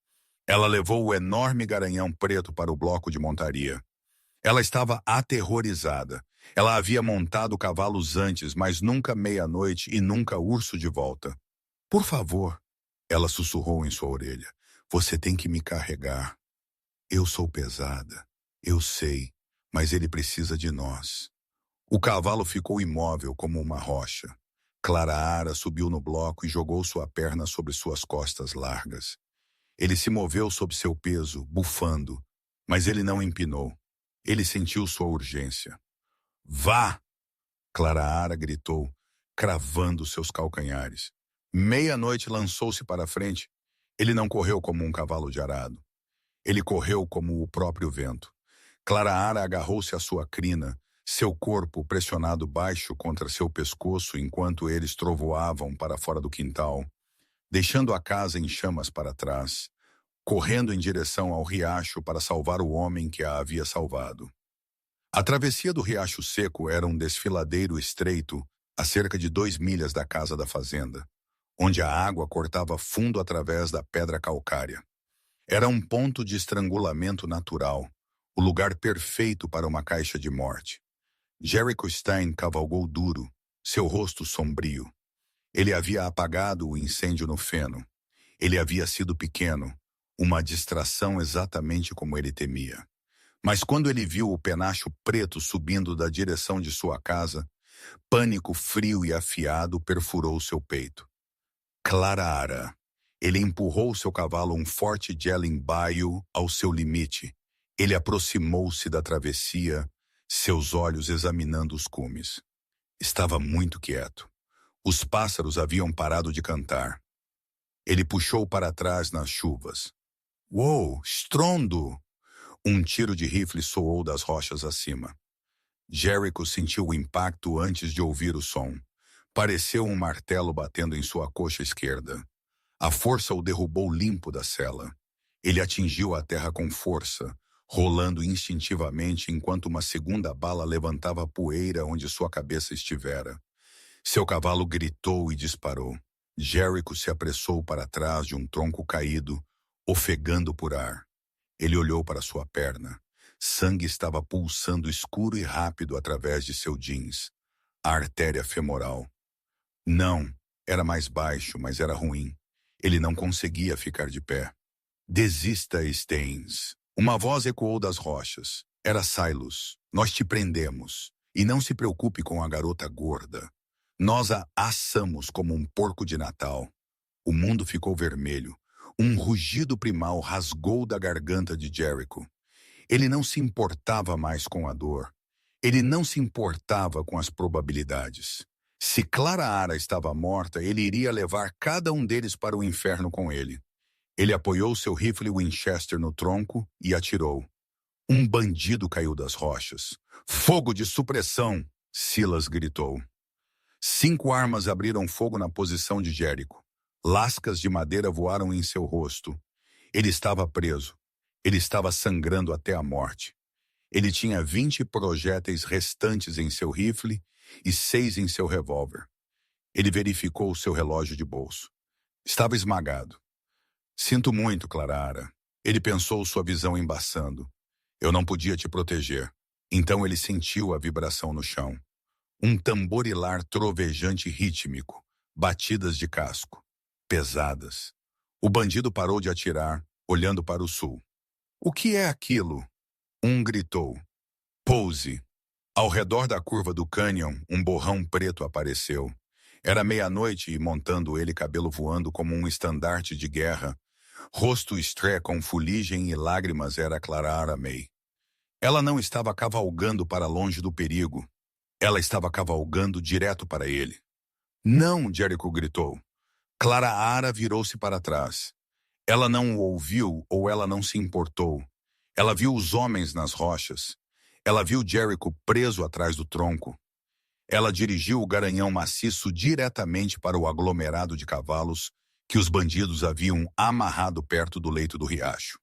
Ela levou o enorme garanhão preto para o bloco de montaria. Ela estava aterrorizada. Ela havia montado cavalos antes, mas nunca meia-noite e nunca urso de volta. Por favor, ela sussurrou em sua orelha. Você tem que me carregar. Eu sou pesada. Eu sei, mas ele precisa de nós. O cavalo ficou imóvel como uma rocha. Clara Ara subiu no bloco e jogou sua perna sobre suas costas largas. Ele se moveu sob seu peso, bufando, mas ele não empinou. Ele sentiu sua urgência. Vá! Clara Ara gritou, cravando seus calcanhares. Meia-noite lançou-se para a frente. Ele não correu como um cavalo de arado. Ele correu como o próprio vento. Clara Ara agarrou-se à sua crina, seu corpo pressionado baixo contra seu pescoço enquanto eles trovoavam para fora do quintal, deixando a casa em chamas para trás, correndo em direção ao riacho para salvar o homem que a havia salvado. A travessia do riacho seco era um desfiladeiro estreito a cerca de 2 milhas da casa da fazenda, onde a água cortava fundo através da pedra calcária. Era um ponto de estrangulamento natural, o lugar perfeito para uma caixa de morte. Jericho Stein cavalgou duro, seu rosto sombrio. Ele havia apagado o incêndio no feno. Ele havia sido pequeno, uma distração exatamente como ele temia. Mas quando ele viu o penacho preto subindo da direção de sua casa, pânico frio e afiado perfurou seu peito. Clara Ara. Ele empurrou seu cavalo um forte Jelimbaio ao seu limite. Ele aproximou-se da travessia, seus olhos examinando os cumes. Estava muito quieto. Os pássaros haviam parado de cantar. Ele puxou para trás nas chuvas. Uou, estrondo! Um tiro de rifle soou das rochas acima. Jericho sentiu o impacto antes de ouvir o som. Pareceu um martelo batendo em sua coxa esquerda. A força o derrubou limpo da cela. Ele atingiu a terra com força, rolando instintivamente enquanto uma segunda bala levantava poeira onde sua cabeça estivera. Seu cavalo gritou e disparou. Jericho se apressou para trás de um tronco caído, ofegando por ar. Ele olhou para sua perna. Sangue estava pulsando escuro e rápido através de seu jeans. A artéria femoral. Não, era mais baixo, mas era ruim. Ele não conseguia ficar de pé. Desista, Staines. Uma voz ecoou das rochas. Era Silas. Nós te prendemos. E não se preocupe com a garota gorda. Nós a assamos como um porco de Natal. O mundo ficou vermelho. Um rugido primal rasgou da garganta de Jericho. Ele não se importava mais com a dor. Ele não se importava com as probabilidades. Se Clara Ara estava morta, ele iria levar cada um deles para o inferno com ele. Ele apoiou seu rifle Winchester no tronco e atirou. Um bandido caiu das rochas. Fogo de supressão! Silas gritou. 5 armas abriram fogo na posição de Jericho. Lascas de madeira voaram em seu rosto. Ele estava preso. Ele estava sangrando até a morte. Ele tinha 20 projéteis restantes em seu rifle e 6 em seu revólver. Ele verificou o seu relógio de bolso. Estava esmagado. Sinto muito, Clara Ara. Ele pensou sua visão embaçando. Eu não podia te proteger. Então ele sentiu a vibração no chão. Um tamborilar trovejante rítmico, batidas de casco, pesadas. O bandido parou de atirar, olhando para o sul. O que é aquilo? Um gritou. Pouse. Ao redor da curva do cânion, um borrão preto apareceu. Era meia-noite e montando ele cabelo voando como um estandarte de guerra. Rosto estré com fuligem e lágrimas era Clara Ara May. Ela não estava cavalgando para longe do perigo. Ela estava cavalgando direto para ele. Não, Jericho gritou. Clara Ara virou-se para trás. Ela não o ouviu ou ela não se importou. Ela viu os homens nas rochas. Ela viu Jericho preso atrás do tronco. Ela dirigiu o garanhão maciço diretamente para o aglomerado de cavalos que os bandidos haviam amarrado perto do leito do riacho.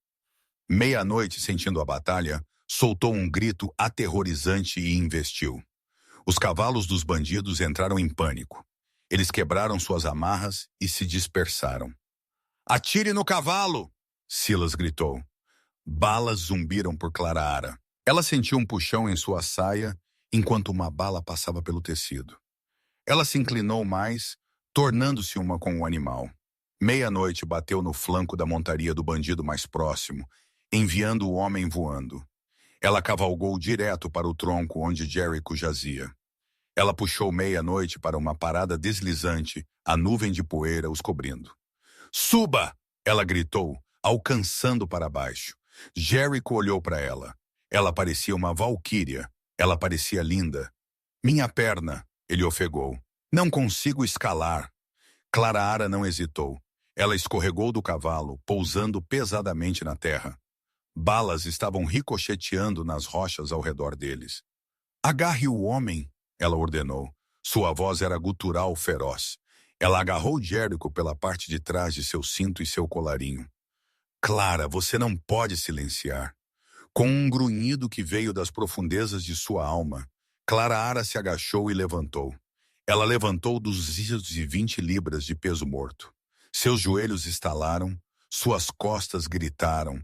Meia-noite, sentindo a batalha, soltou um grito aterrorizante e investiu. Os cavalos dos bandidos entraram em pânico. Eles quebraram suas amarras e se dispersaram. "Atire no cavalo!" Silas gritou. Balas zumbiram por Clara. Ela sentiu um puxão em sua saia enquanto uma bala passava pelo tecido. Ela se inclinou mais, tornando-se uma com o animal. Meia-noite bateu no flanco da montaria do bandido mais próximo, enviando o homem voando. Ela cavalgou direto para o tronco onde Jericho jazia. Ela puxou meia-noite para uma parada deslizante, a nuvem de poeira os cobrindo. "Suba!" ela gritou, alcançando para baixo. Jericho olhou para ela. Ela parecia uma valquíria. Ela parecia linda. "Minha perna!" ele ofegou. "Não consigo escalar." Clara não hesitou. Ela escorregou do cavalo, pousando pesadamente na terra. Balas estavam ricocheteando nas rochas ao redor deles. "Agarre o homem!" ela ordenou. Sua voz era gutural feroz. Ela agarrou Jericho pela parte de trás de seu cinto e seu colarinho. "Clara, você não pode silenciar." Com um grunhido que veio das profundezas de sua alma, Clara se agachou e levantou. Ela levantou 220 libras de peso morto. Seus joelhos estalaram, suas costas gritaram,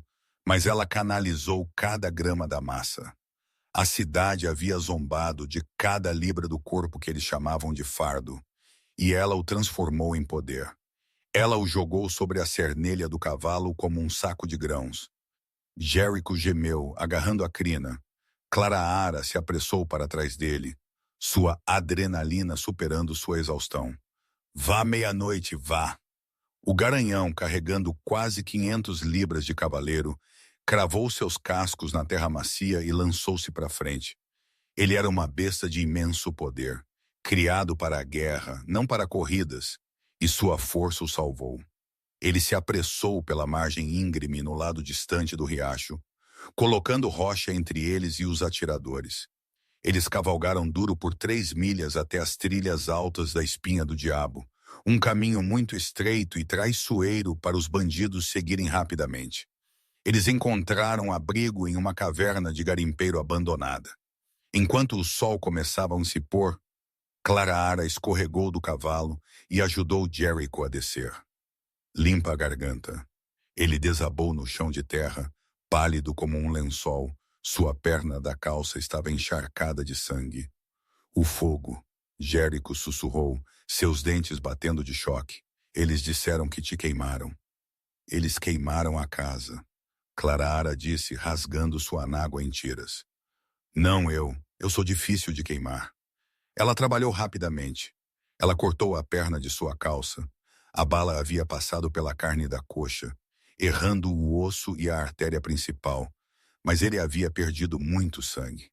mas ela canalizou cada grama da massa. A cidade havia zombado de cada libra do corpo que eles chamavam de fardo, e ela o transformou em poder. Ela o jogou sobre a cernelha do cavalo como um saco de grãos. Jericho gemeu, agarrando a crina. Clara se apressou para trás dele, sua adrenalina superando sua exaustão. "Vá meia-noite, vá!" O garanhão, carregando quase 500 libras de cavaleiro, cravou seus cascos na terra macia e lançou-se para frente. Ele era uma besta de imenso poder, criado para a guerra, não para corridas, e sua força o salvou. Ele se apressou pela margem íngreme no lado distante do riacho, colocando rocha entre eles e os atiradores. Eles cavalgaram duro por 3 milhas até as trilhas altas da Espinha do Diabo, um caminho muito estreito e traiçoeiro para os bandidos seguirem rapidamente. Eles encontraram abrigo em uma caverna de garimpeiro abandonada. Enquanto o sol começava a se pôr, Clara escorregou do cavalo e ajudou Jericho a descer. Limpa a garganta. Ele desabou no chão de terra, pálido como um lençol. Sua perna da calça estava encharcada de sangue. "O fogo", Jericho sussurrou, seus dentes batendo de choque. "Eles disseram que te queimaram." "Eles queimaram a casa", Clara disse, rasgando sua anágua em tiras. "Não eu. Eu sou difícil de queimar." Ela trabalhou rapidamente. Ela cortou a perna de sua calça. A bala havia passado pela carne da coxa, errando o osso e a artéria principal, mas ele havia perdido muito sangue.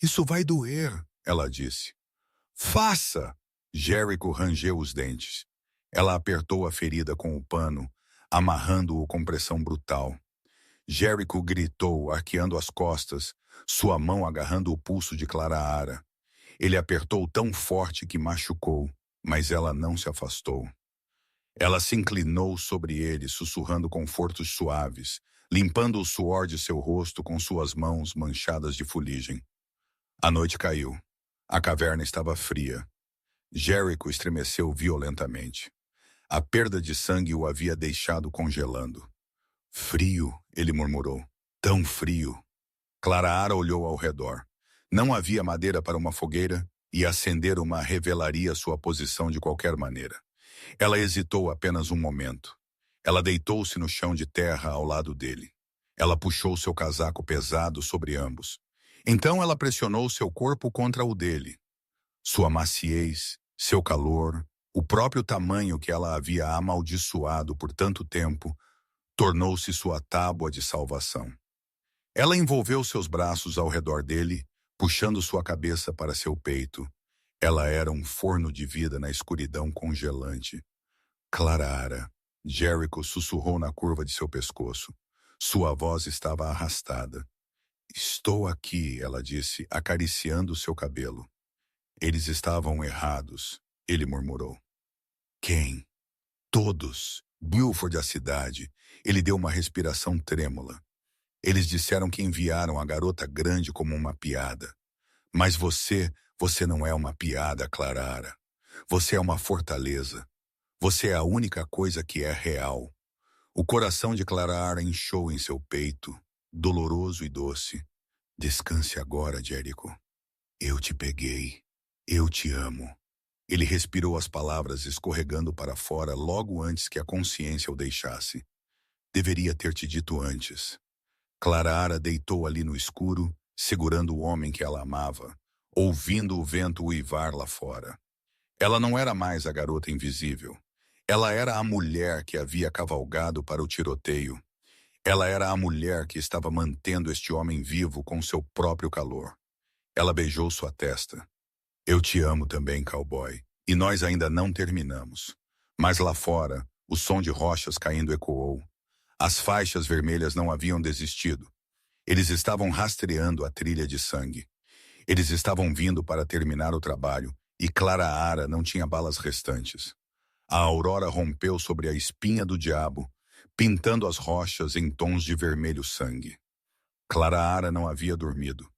"Isso vai doer", ela disse. "Faça!" Jericho rangeu os dentes. Ela apertou a ferida com o pano, amarrando-o com pressão brutal. Jericho gritou, arqueando as costas, sua mão agarrando o pulso de Clara. Ele apertou tão forte que machucou, mas ela não se afastou. Ela se inclinou sobre ele, sussurrando confortos suaves, limpando o suor de seu rosto com suas mãos manchadas de fuligem. A noite caiu. A caverna estava fria. Jericho estremeceu violentamente. A perda de sangue o havia deixado congelando. "Frio", ele murmurou. "Tão frio." Clara olhou ao redor. Não havia madeira para uma fogueira e acender uma revelaria sua posição de qualquer maneira. Ela hesitou apenas um momento. Ela deitou-se no chão de terra ao lado dele. Ela puxou seu casaco pesado sobre ambos. Então ela pressionou seu corpo contra o dele. Sua maciez, seu calor, o próprio tamanho que ela havia amaldiçoado por tanto tempo, tornou-se sua tábua de salvação. Ela envolveu seus braços ao redor dele, puxando sua cabeça para seu peito. Ela era um forno de vida na escuridão congelante. "Clara." Jericho sussurrou na curva de seu pescoço. Sua voz estava arrastada. Estou aqui, ela disse, acariciando seu cabelo. Eles estavam errados, ele murmurou. Quem? Todos. Buford, a cidade. Ele deu uma respiração trêmula. Eles disseram que enviaram a garota grande como uma piada. Mas você não é uma piada, Clarara. Você é uma fortaleza. Você é a única coisa que é real. O coração de Clarara inchou em seu peito, doloroso e doce. Descanse agora, Jericho. Eu te peguei. Eu te amo. Ele respirou as palavras escorregando para fora logo antes que a consciência o deixasse. Deveria ter te dito antes. Clarara deitou ali no escuro, segurando o homem que ela amava, ouvindo o vento uivar lá fora. Ela não era mais a garota invisível. Ela era a mulher que havia cavalgado para o tiroteio. Ela era a mulher que estava mantendo este homem vivo com seu próprio calor. Ela beijou sua testa. Eu te amo também, cowboy. E nós ainda não terminamos. Mas lá fora, o som de rochas caindo ecoou. As faixas vermelhas não haviam desistido. Eles estavam rastreando a trilha de sangue. Eles estavam vindo para terminar o trabalho e Clarara não tinha balas restantes. A aurora rompeu sobre a espinha do diabo, pintando as rochas em tons de vermelho sangue. Clarara não havia dormido.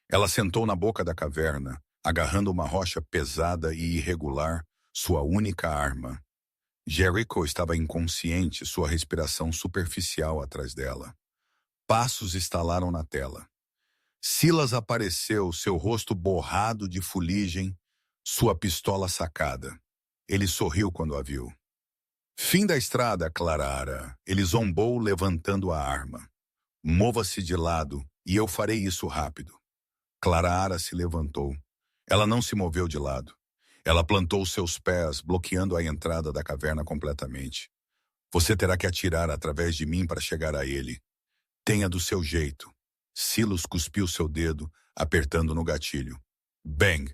Ela sentou na boca da caverna, agarrando uma rocha pesada e irregular, sua única arma. Jericho estava inconsciente, sua respiração superficial atrás dela. Passos estalaram na tela. Silas apareceu, seu rosto borrado de fuligem, sua pistola sacada. Ele sorriu quando a viu. Fim da estrada, Clarara. Ele zombou, levantando a arma. Mova-se de lado, e eu farei isso rápido. Clarara se levantou. Ela não se moveu de lado. Ela plantou seus pés, bloqueando a entrada da caverna completamente. Você terá que atirar através de mim para chegar a ele. Tenha do seu jeito. Silas cuspiu seu dedo, apertando no gatilho. Bang!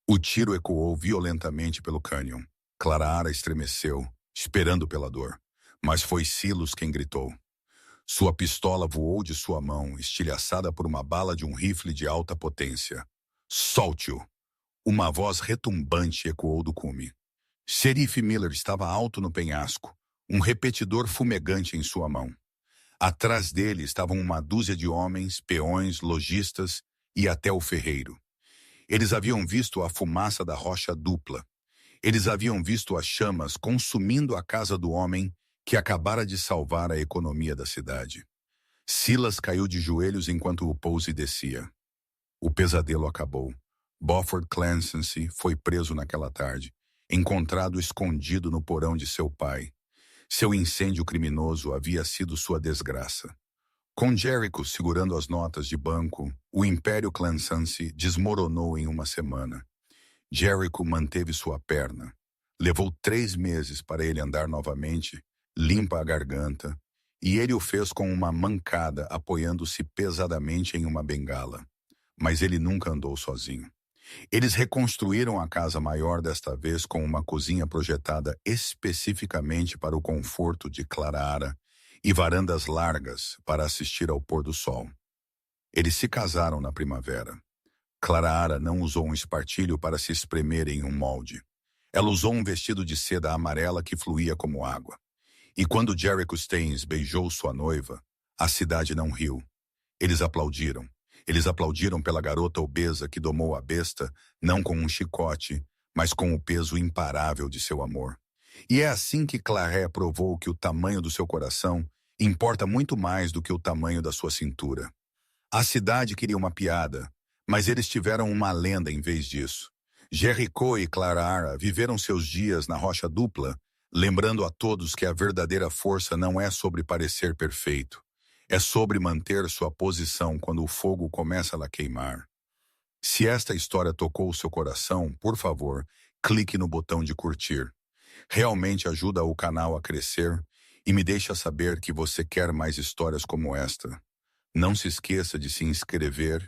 O tiro ecoou violentamente pelo cânion. Clarara estremeceu, esperando pela dor. Mas foi Silas quem gritou. Sua pistola voou de sua mão, estilhaçada por uma bala de um rifle de alta potência. Solte-o! Uma voz retumbante ecoou do cume. Xerife Miller estava alto no penhasco, um repetidor fumegante em sua mão. Atrás dele estavam uma dúzia de homens, peões, lojistas e até o ferreiro. Eles haviam visto a fumaça da rocha dupla. Eles haviam visto as chamas consumindo a casa do homem que acabara de salvar a economia da cidade. Silas caiu de joelhos enquanto o Posey descia. O pesadelo acabou. Buford Clancy foi preso naquela tarde, encontrado escondido no porão de seu pai. Seu incêndio criminoso havia sido sua desgraça. Com Jericho segurando as notas de banco, o Império Clancy desmoronou em uma semana. Jericho manteve sua perna. Levou 3 meses para ele andar novamente, limpa a garganta, e ele o fez com uma mancada apoiando-se pesadamente em uma bengala. Mas ele nunca andou sozinho. Eles reconstruíram a casa maior desta vez com uma cozinha projetada especificamente para o conforto de Clarara e varandas largas para assistir ao pôr do sol. Eles se casaram na primavera. Clarara não usou um espartilho para se espremer em um molde. Ela usou um vestido de seda amarela que fluía como água. E quando Jericho Staines beijou sua noiva, a cidade não riu. Eles aplaudiram. Eles aplaudiram pela garota obesa que domou a besta, não com um chicote, mas com o peso imparável de seu amor. E é assim que Claré provou que o tamanho do seu coração importa muito mais do que o tamanho da sua cintura. A cidade queria uma piada, mas eles tiveram uma lenda em vez disso. Jericho e Clarara viveram seus dias na rocha dupla, lembrando a todos que a verdadeira força não é sobre parecer perfeito. É sobre manter sua posição quando o fogo começa a queimar. Se esta história tocou seu coração, por favor, clique no botão de curtir. Realmente ajuda o canal a crescer e me deixa saber que você quer mais histórias como esta. Não se esqueça de se inscrever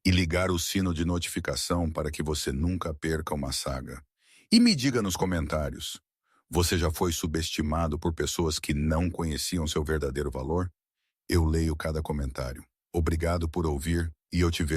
e ligar o sino de notificação para que você nunca perca uma saga. E me diga nos comentários, Você já foi subestimado por pessoas que não conheciam seu verdadeiro valor? Eu leio cada comentário. Obrigado por ouvir e eu te vejo